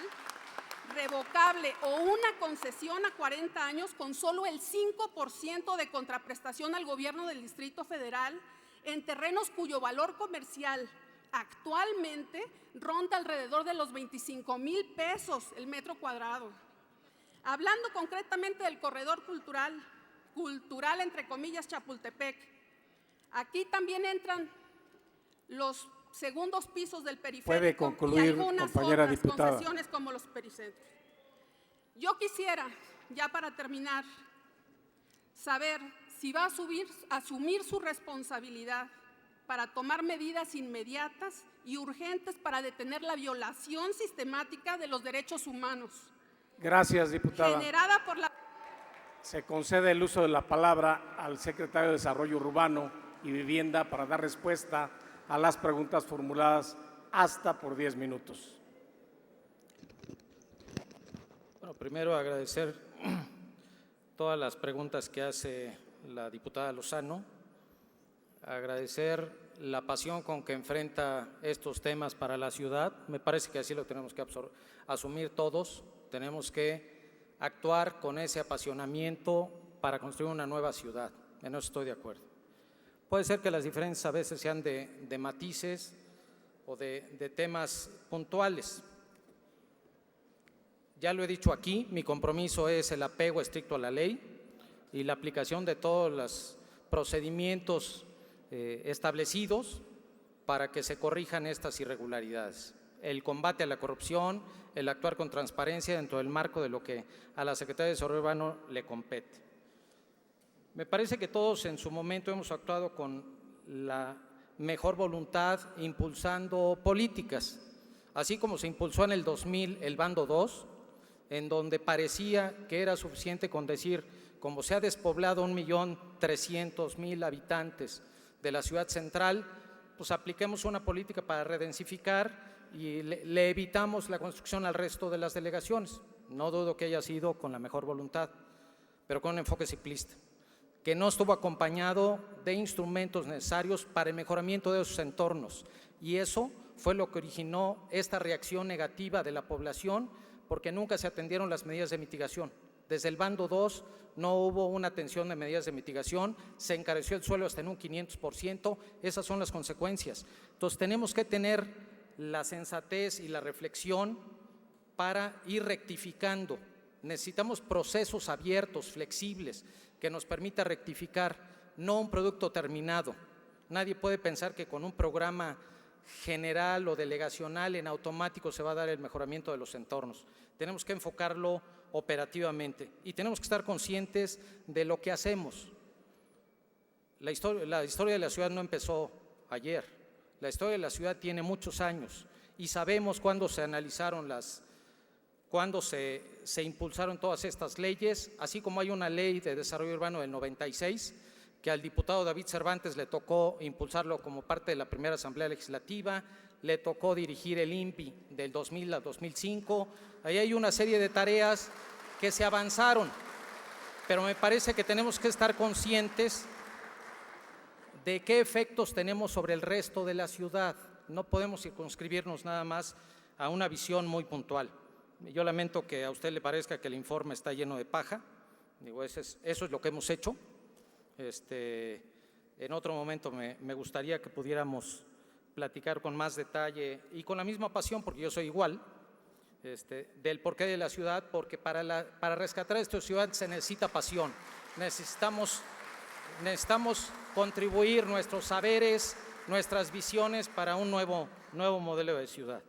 revocable o una concesión a 40 años con solo el 5% de contraprestación al gobierno del Distrito Federal en terrenos cuyo valor comercial actualmente ronda alrededor de los 25,000 pesos el metro cuadrado? Hablando concretamente del corredor cultural entre comillas Chapultepec, aquí también entran los segundos pisos del periférico. Puede concluir, y algunas compañera otras diputada. concesiones como los pericentros. Yo quisiera, ya para terminar, saber si va a asumir su responsabilidad para tomar medidas inmediatas y urgentes para detener la violación sistemática de los derechos humanos. Gracias, diputada. Generada por la... Se concede el uso de la palabra al secretario de Desarrollo Urbano y Vivienda para dar respuesta a las preguntas formuladas hasta por 10 minutos. Bueno, primero agradecer todas las preguntas que hace la diputada Lozano, agradecer la pasión con que enfrenta estos temas para la ciudad. Me parece que así lo tenemos que asumir todos. Tenemos que actuar con ese apasionamiento para construir una nueva ciudad. En eso estoy de acuerdo. Puede ser que las diferencias a veces sean de matices o de temas puntuales. Ya lo he dicho aquí, mi compromiso es el apego estricto a la ley y la aplicación de todos los procedimientos establecidos para que se corrijan estas irregularidades. El combate a la corrupción, el actuar con transparencia dentro del marco de lo que a la Secretaría de Desarrollo Urbano le compete. Me parece que todos en su momento hemos actuado con la mejor voluntad impulsando políticas, así como se impulsó en el 2000 el Bando 2, en donde parecía que era suficiente con decir, como se ha despoblado 1.300.000 habitantes de la ciudad central, pues apliquemos una política para redensificar y le evitamos la construcción al resto de las delegaciones. No dudo que haya sido con la mejor voluntad, pero con un enfoque simplista, que no estuvo acompañado de instrumentos necesarios para el mejoramiento de esos entornos. Y eso fue lo que originó esta reacción negativa de la población, porque nunca se atendieron las medidas de mitigación. Desde el Bando 2 no hubo una atención de medidas de mitigación, se encareció el suelo hasta en un 500%, esas son las consecuencias. Entonces tenemos que tener la sensatez y la reflexión para ir rectificando. Necesitamos procesos abiertos, flexibles, que nos permita rectificar, no un producto terminado. Nadie puede pensar que con un programa general o delegacional en automático se va a dar el mejoramiento de los entornos. Tenemos que enfocarlo operativamente y tenemos que estar conscientes de lo que hacemos. La historia de la ciudad no empezó ayer, la historia de la ciudad tiene muchos años y sabemos cuándo se analizaron cuándo se impulsaron todas estas leyes, así como hay una ley de desarrollo urbano del 96, que al diputado David Cervantes le tocó impulsarlo como parte de la primera Asamblea Legislativa, le tocó dirigir el INPI del 2000 al 2005, ahí hay una serie de tareas que se avanzaron, pero me parece que tenemos que estar conscientes de qué efectos tenemos sobre el resto de la ciudad. No podemos circunscribirnos nada más a una visión muy puntual. Yo lamento que a usted le parezca que el informe está lleno de paja, digo, eso es lo que hemos hecho. En otro momento me gustaría que pudiéramos platicar con más detalle y con la misma pasión, porque yo soy igual, del porqué de la ciudad, porque para rescatar esta ciudad se necesita pasión, necesitamos contribuir nuestros saberes, nuestras visiones para un nuevo modelo de ciudad.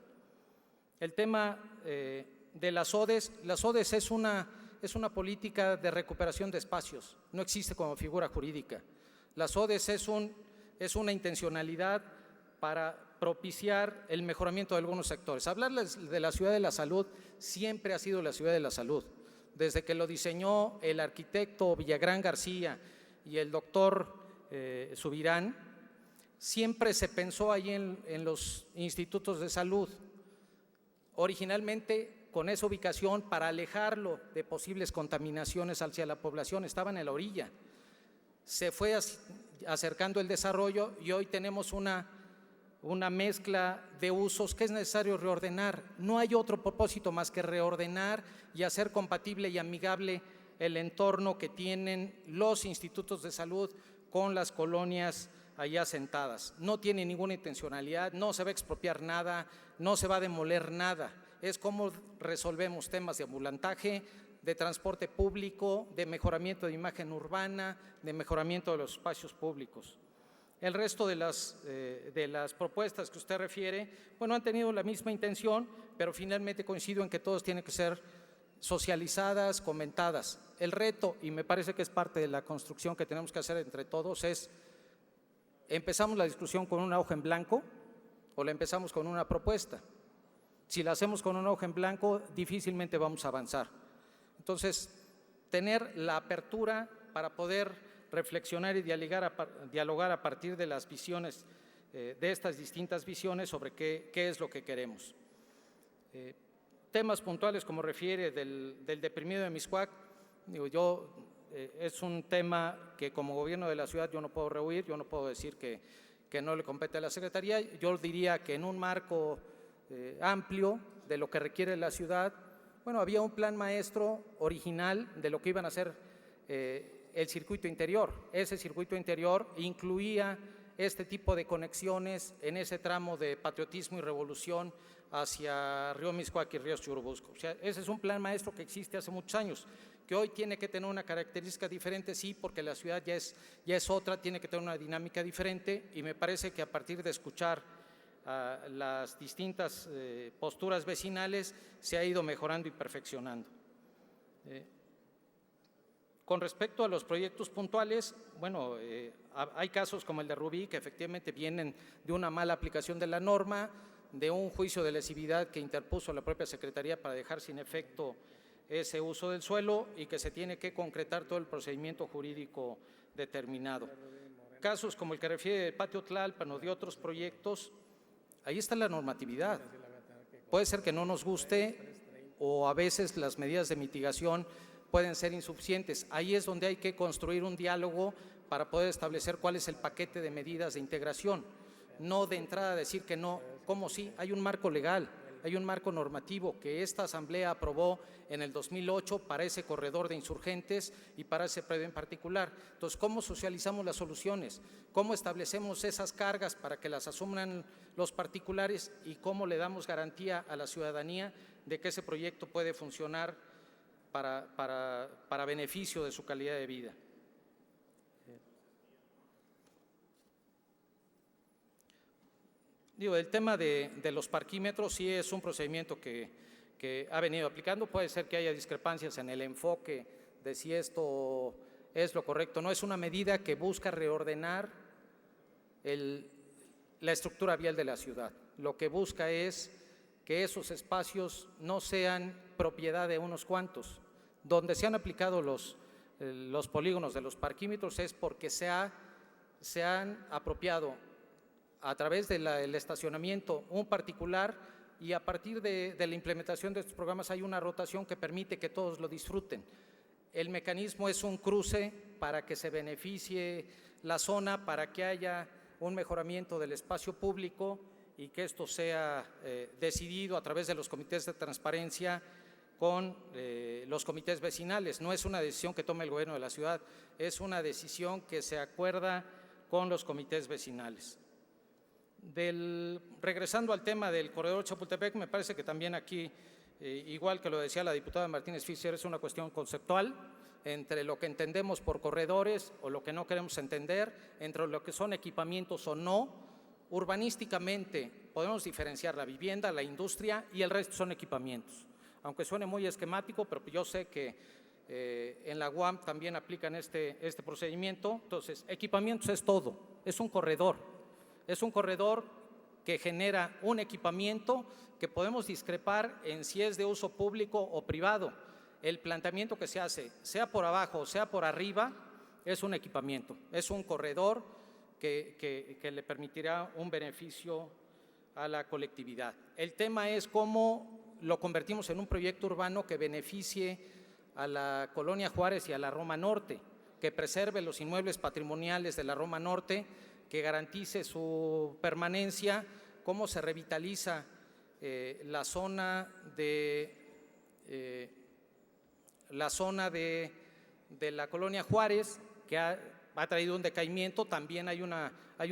El tema de las ODS es una política de recuperación de espacios, no existe como figura jurídica. Las ODS es una intencionalidad para propiciar el mejoramiento de algunos sectores. Hablarles de la ciudad de la salud siempre ha sido la ciudad de la salud. Desde que lo diseñó el arquitecto Villagrán García y el doctor Subirán, siempre se pensó ahí en los institutos de salud. Originalmente con esa ubicación para alejarlo de posibles contaminaciones hacia la población, estaban en la orilla. Se fue acercando el desarrollo y hoy tenemos una mezcla de usos que es necesario reordenar. No hay otro propósito más que reordenar y hacer compatible y amigable el entorno que tienen los institutos de salud con las colonias allá asentadas. No tiene ninguna intencionalidad, no se va a expropiar nada, no se va a demoler nada. Es cómo resolvemos temas de ambulantaje, de transporte público, de mejoramiento de imagen urbana, de mejoramiento de los espacios públicos. El resto de las propuestas que usted refiere, bueno, han tenido la misma intención, pero finalmente coincido en que todas tienen que ser socializadas, comentadas. El reto, y me parece que es parte de la construcción que tenemos que hacer entre todos, es: ¿empezamos la discusión con una hoja en blanco o la empezamos con una propuesta? Si la hacemos con una hoja en blanco, difícilmente vamos a avanzar. Entonces, tener la apertura para poder reflexionar y dialogar a partir de las visiones, de estas distintas visiones sobre qué es lo que queremos. Temas puntuales, como refiere del deprimido de Mixcoac, es un tema que como gobierno de la ciudad yo no puedo rehuir, yo no puedo decir que no le compete a la Secretaría. Yo diría que en un marco amplio de lo que requiere la ciudad, bueno, había un plan maestro original de lo que iban a ser el circuito interior. Ese circuito interior incluía este tipo de conexiones en ese tramo de patriotismo y revolución hacia Río Mixcoac y Ríos Churubusco. O sea, ese es un plan maestro que existe hace muchos años, que hoy tiene que tener una característica diferente, sí, porque la ciudad ya es otra, tiene que tener una dinámica diferente, y me parece que a partir de escuchar las distintas posturas vecinales se ha ido mejorando y perfeccionando. Con respecto a los proyectos puntuales, bueno, hay casos como el de Rubí que efectivamente vienen de una mala aplicación de la norma, de un juicio de lesividad que interpuso la propia Secretaría para dejar sin efecto ese uso del suelo y que se tiene que concretar todo el procedimiento jurídico determinado. Casos como el que refiere el Patio Tlalpan o de otros proyectos, ahí está la normatividad. Puede ser que no nos guste o a veces las medidas de mitigación pueden ser insuficientes. Ahí es donde hay que construir un diálogo para poder establecer cuál es el paquete de medidas de integración. No de entrada decir que no, como sí, hay un marco legal, hay un marco normativo que esta Asamblea aprobó en el 2008 para ese corredor de insurgentes y para ese predio en particular. Entonces, ¿cómo socializamos las soluciones? ¿Cómo establecemos esas cargas para que las asuman los particulares y cómo le damos garantía a la ciudadanía de que ese proyecto puede funcionar para beneficio de su calidad de vida? Digo, el tema de los parquímetros sí es un procedimiento que ha venido aplicando. Puede ser que haya discrepancias en el enfoque de si esto es lo correcto. No es una medida que busca reordenar la estructura vial de la ciudad. Lo que busca es que esos espacios no sean propiedad de unos cuantos. Donde se han aplicado los polígonos de los parquímetros es porque se han apropiado a través del estacionamiento un particular, y a partir de la implementación de estos programas hay una rotación que permite que todos lo disfruten. El mecanismo es un cruce para que se beneficie la zona, para que haya un mejoramiento del espacio público y que esto sea decidido a través de los comités de transparencia con los comités vecinales. No es una decisión que tome el gobierno de la ciudad, es una decisión que se acuerda con los comités vecinales. Regresando al tema del corredor Chapultepec, me parece que también aquí, igual que lo decía la diputada Martínez Fischer, es una cuestión conceptual entre lo que entendemos por corredores o lo que no queremos entender, entre lo que son equipamientos o no. Urbanísticamente podemos diferenciar la vivienda, la industria y el resto son equipamientos. Aunque suene muy esquemático, pero yo sé que en la UAM también aplican este procedimiento. Entonces, equipamientos es todo, es un corredor. Es un corredor que genera un equipamiento que podemos discrepar en si es de uso público o privado. El planteamiento que se hace, sea por abajo o sea por arriba, es un equipamiento, es un corredor que le permitirá un beneficio a la colectividad. El tema es cómo lo convertimos en un proyecto urbano que beneficie a la Colonia Juárez y a la Roma Norte, que preserve los inmuebles patrimoniales de la Roma Norte, que garantice su permanencia, cómo se revitaliza la zona de la Colonia Juárez, que ha traído un decaimiento, también hay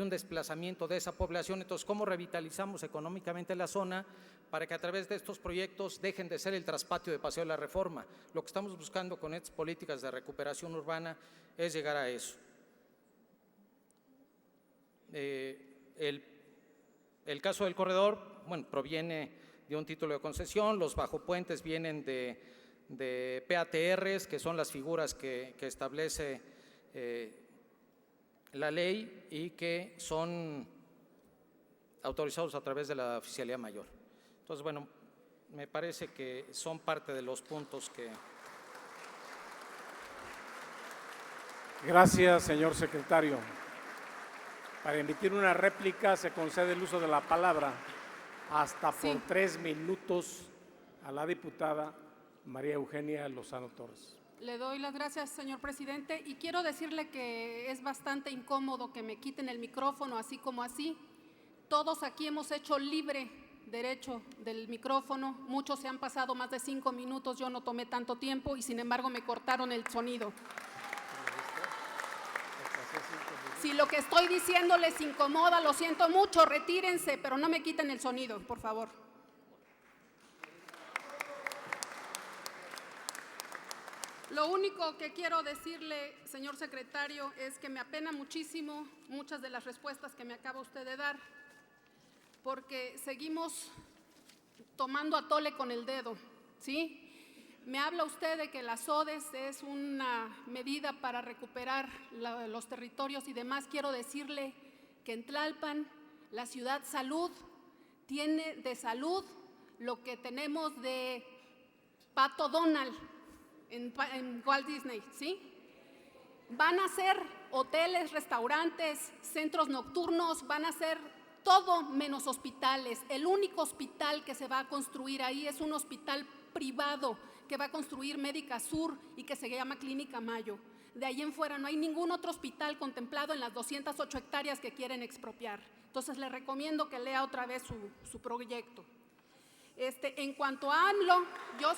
un desplazamiento de esa población. Entonces, ¿cómo revitalizamos económicamente la zona para que a través de estos proyectos dejen de ser el traspatio de Paseo de la Reforma? Lo que estamos buscando con estas políticas de recuperación urbana es llegar a eso. El caso del corredor, bueno, proviene de un título de concesión. Los bajopuentes vienen de PATRs, que son las figuras que establece la ley y que son autorizados a través de la Oficialía Mayor. Entonces, bueno, me parece que son parte de los puntos que… Gracias, señor secretario. Para emitir una réplica se concede el uso de la palabra hasta por 3 minutos a la diputada María Eugenia Lozano Torres. Le doy las gracias, señor presidente, y quiero decirle que es bastante incómodo que me quiten el micrófono así como así. Todos aquí hemos hecho libre derecho del micrófono, muchos se han pasado más de 5 minutos, yo no tomé tanto tiempo y sin embargo me cortaron el sonido. Si lo que estoy diciendo les incomoda, lo siento mucho, retírense, pero no me quiten el sonido, por favor. Lo único que quiero decirle, señor secretario, es que me apena muchísimo muchas de las respuestas que me acaba usted de dar, porque seguimos tomando a tole con el dedo, ¿sí? Me habla usted de que las ODES es una medida para recuperar los territorios y demás. Quiero decirle que en Tlalpan, la ciudad salud, tiene de salud lo que tenemos de Pato Donald en Walt Disney, ¿sí? Van a ser hoteles, restaurantes, centros nocturnos, van a ser todo menos hospitales. El único hospital que se va a construir ahí es un hospital privado que va a construir Médica Sur y que se llama Clínica Mayo. De ahí en fuera no hay ningún otro hospital contemplado en las 208 hectáreas que quieren expropiar. Entonces le recomiendo que lea otra vez su proyecto. En cuanto a AMLO, yo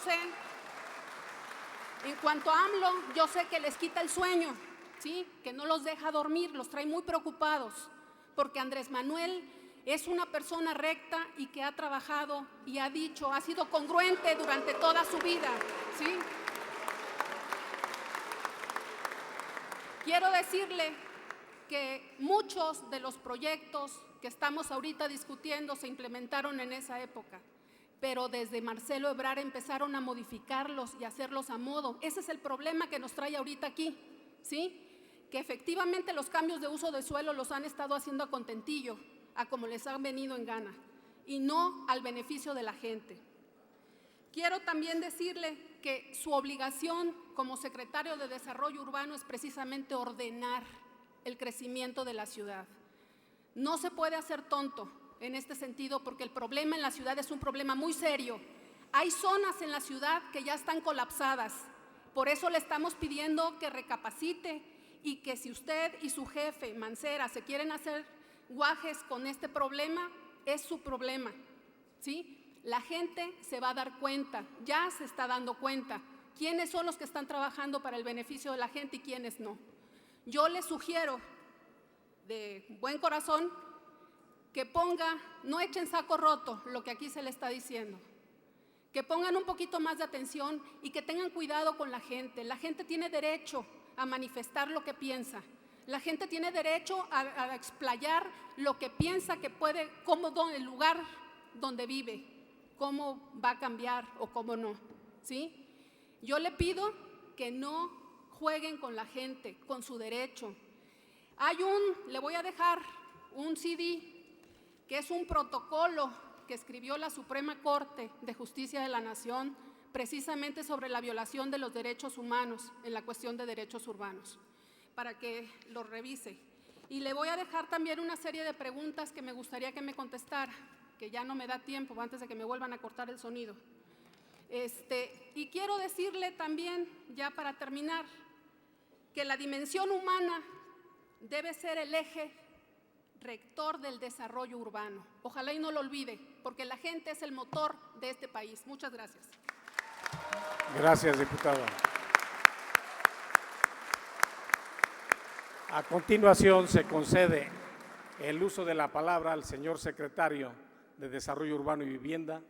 sé que les quita el sueño, ¿sí? Que no los deja dormir, los trae muy preocupados, porque Andrés Manuel es una persona recta y que ha trabajado y ha dicho, ha sido congruente durante toda su vida, ¿sí? Quiero decirle que muchos de los proyectos que estamos ahorita discutiendo se implementaron en esa época, pero desde Marcelo Ebrard empezaron a modificarlos y hacerlos a modo. Ese es el problema que nos trae ahorita aquí, ¿sí? Que efectivamente los cambios de uso de suelo los han estado haciendo a contentillo, a como les han venido en gana, y no al beneficio de la gente. Quiero también decirle que su obligación como secretario de Desarrollo Urbano es precisamente ordenar el crecimiento de la ciudad. No se puede hacer tonto en este sentido, porque el problema en la ciudad es un problema muy serio. Hay zonas en la ciudad que ya están colapsadas, por eso le estamos pidiendo que recapacite y que si usted y su jefe, Mancera, se quieren hacer guajes con este problema, es su problema, ¿sí? La gente se va a dar cuenta, ya se está dando cuenta, quiénes son los que están trabajando para el beneficio de la gente y quiénes no. Yo les sugiero, de buen corazón, que no echen saco roto lo que aquí se le está diciendo, que pongan un poquito más de atención y que tengan cuidado con la gente. La gente tiene derecho a manifestar lo que piensa. La gente tiene derecho a explayar lo que piensa que puede, el lugar donde vive, cómo va a cambiar o cómo no, ¿sí? Yo le pido que no jueguen con la gente, con su derecho. Le voy a dejar un CD que es un protocolo que escribió la Suprema Corte de Justicia de la Nación precisamente sobre la violación de los derechos humanos en la cuestión de derechos urbanos, para que lo revise. Y le voy a dejar también una serie de preguntas que me gustaría que me contestara, que ya no me da tiempo antes de que me vuelvan a cortar el sonido. Y quiero decirle también, ya para terminar, que la dimensión humana debe ser el eje rector del desarrollo urbano. Ojalá y no lo olvide, porque la gente es el motor de este país. Muchas gracias. Gracias, diputada. A continuación, se concede el uso de la palabra al señor secretario de Desarrollo Urbano y Vivienda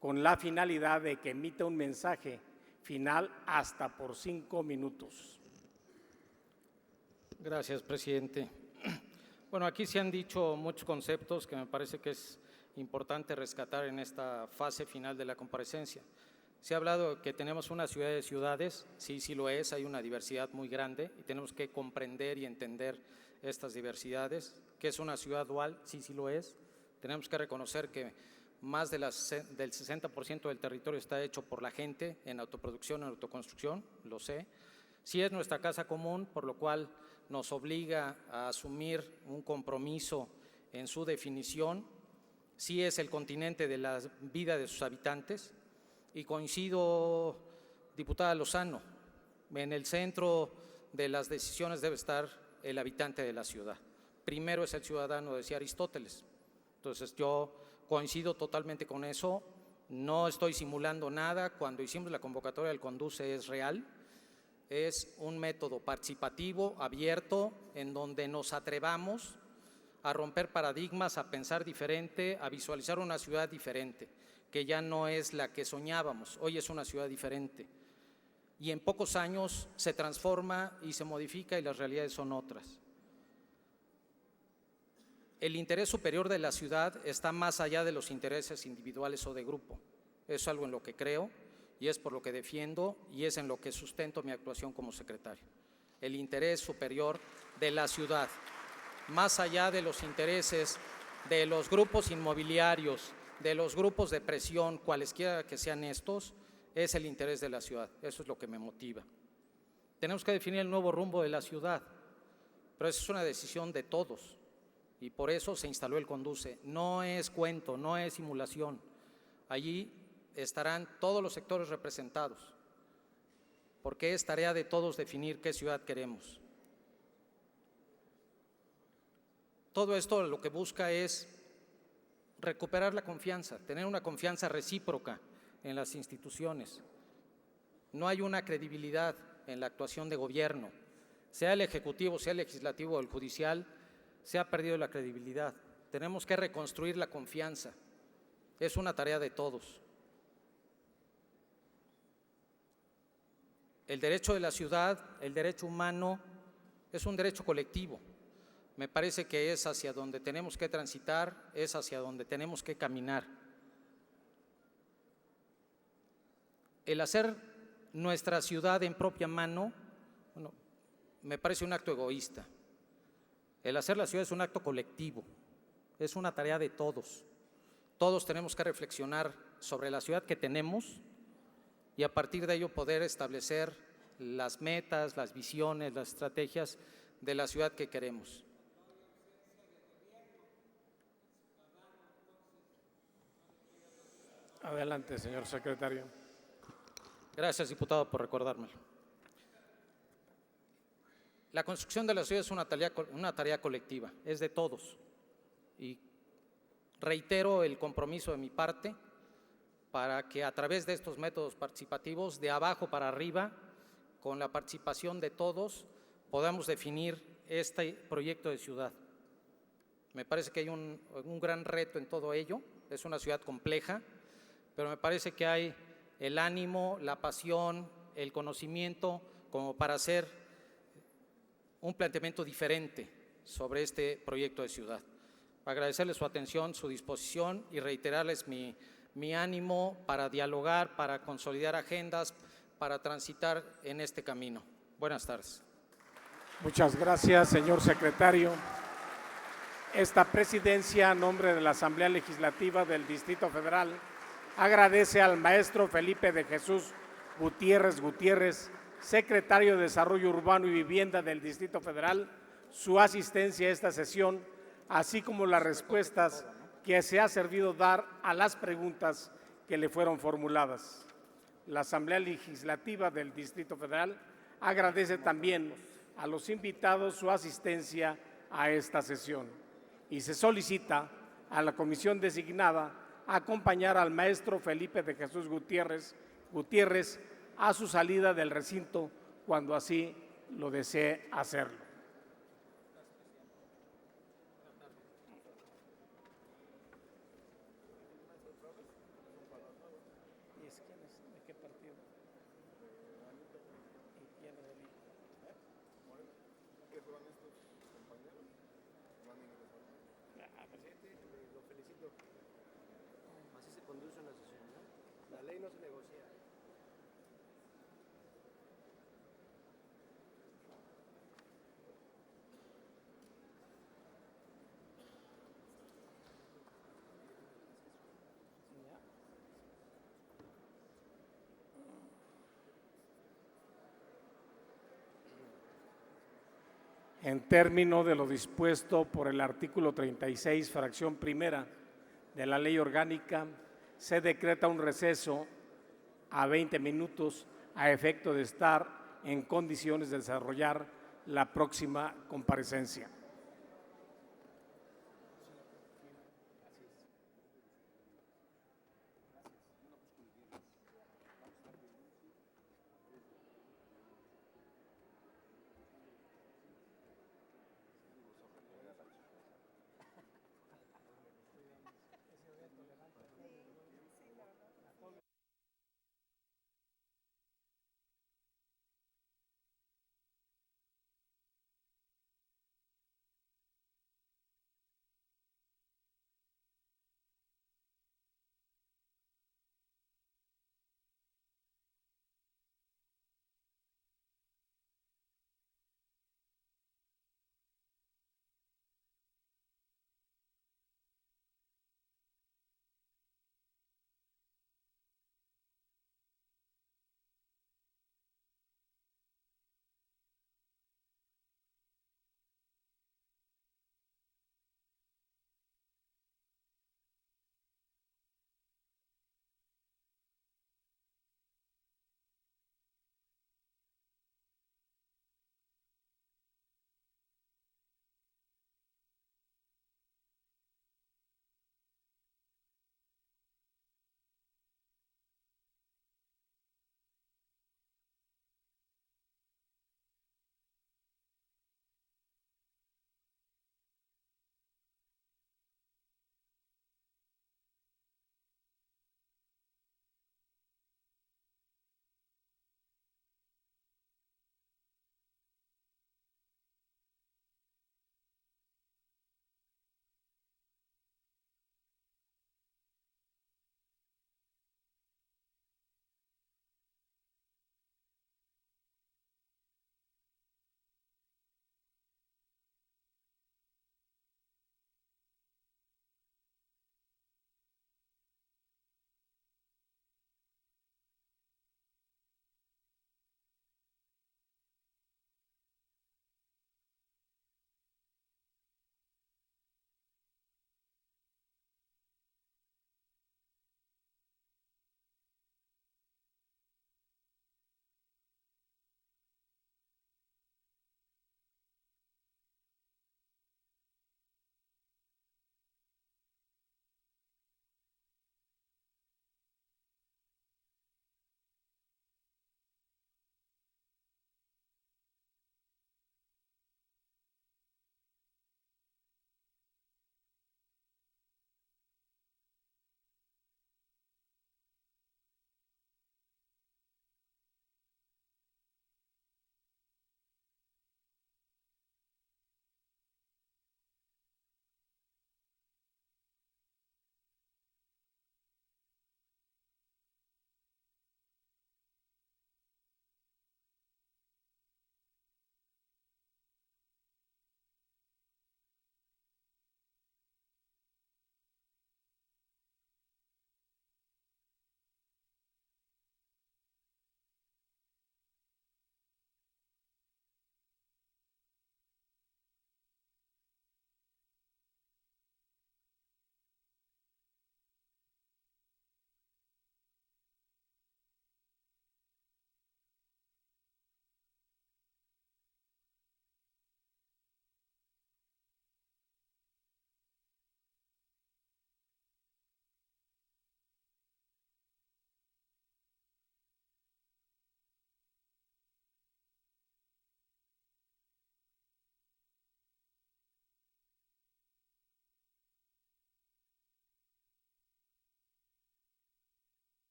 con la finalidad de que emita un mensaje final hasta por 5 minutos. Gracias, presidente. Bueno, aquí se han dicho muchos conceptos que me parece que es importante rescatar en esta fase final de la comparecencia. Se ha hablado de que tenemos una ciudad de ciudades, sí lo es, hay una diversidad muy grande y tenemos que comprender y entender estas diversidades. ¿Que es una ciudad dual? Sí lo es. Tenemos que reconocer que más del 60% del territorio está hecho por la gente en autoproducción, en autoconstrucción, lo sé. Sí es nuestra casa común, por lo cual nos obliga a asumir un compromiso en su definición. Sí es el continente de la vida de sus habitantes. Y coincido, diputada Lozano, en el centro de las decisiones debe estar el habitante de la ciudad. Primero es el ciudadano, decía Aristóteles. Entonces yo coincido totalmente con eso, no estoy simulando nada. Cuando hicimos la convocatoria del Conduce es real, es un método participativo, abierto, en donde nos atrevamos a romper paradigmas, a pensar diferente, a visualizar una ciudad diferente, que ya no es la que soñábamos, hoy es una ciudad diferente. y en pocos años se transforma y se modifica y las realidades son otras. El interés superior de la ciudad está más allá de los intereses individuales o de grupo. Es algo en lo que creo y es por lo que defiendo y es en lo que sustento mi actuación como secretario. El interés superior de la ciudad, más allá de los intereses de los grupos inmobiliarios, de los grupos de presión, cualesquiera que sean estos, es el interés de la ciudad. Eso es lo que me motiva. Tenemos que definir el nuevo rumbo de la ciudad, pero esa es una decisión de todos y por eso se instaló el Conduce. No es cuento, no es simulación. Allí estarán todos los sectores representados, porque es tarea de todos definir qué ciudad queremos. Todo esto lo que busca es recuperar la confianza, tener una confianza recíproca en las instituciones. No hay una credibilidad en la actuación de gobierno, sea el ejecutivo, sea el legislativo o el judicial, se ha perdido la credibilidad. Tenemos que reconstruir la confianza. Es una tarea de todos. El derecho de la ciudad, el derecho humano, es un derecho colectivo. Me parece que es hacia donde tenemos que transitar, es hacia donde tenemos que caminar. El hacer nuestra ciudad en propia mano, bueno, me parece un acto egoísta. El hacer la ciudad es un acto colectivo, es una tarea de todos. Todos tenemos que reflexionar sobre la ciudad que tenemos y a partir de ello poder establecer las metas, las visiones, las estrategias de la ciudad que queremos. Adelante, señor secretario. Gracias, diputado, por recordármelo. La construcción de la ciudad es una tarea colectiva, es de todos. Y reitero el compromiso de mi parte para que a través de estos métodos participativos, de abajo para arriba, con la participación de todos, podamos definir este proyecto de ciudad. Me parece que hay un gran reto en todo ello, es una ciudad compleja, pero me parece que hay el ánimo, la pasión, el conocimiento como para hacer un planteamiento diferente sobre este proyecto de ciudad. Agradecerles su atención, su disposición y reiterarles mi ánimo para dialogar, para consolidar agendas, para transitar en este camino. Buenas tardes. Muchas gracias, señor secretario. Esta presidencia, a nombre de la Asamblea Legislativa del Distrito Federal, agradece al maestro Felipe de Jesús Gutiérrez, secretario de Desarrollo Urbano y Vivienda del Distrito Federal, su asistencia a esta sesión, así como las respuestas que se ha servido dar a las preguntas que le fueron formuladas. La Asamblea Legislativa del Distrito Federal agradece también a los invitados su asistencia a esta sesión y se solicita a la comisión designada acompañar al maestro Felipe de Jesús Gutiérrez a su salida del recinto cuando así lo desee hacerlo. Así se conduce una sesión, ¿no? La ley no se negocia. En términos de lo dispuesto por el artículo 36, fracción primera de la Ley Orgánica, se decreta un receso a 20 minutos a efecto de estar en condiciones de desarrollar la próxima comparecencia.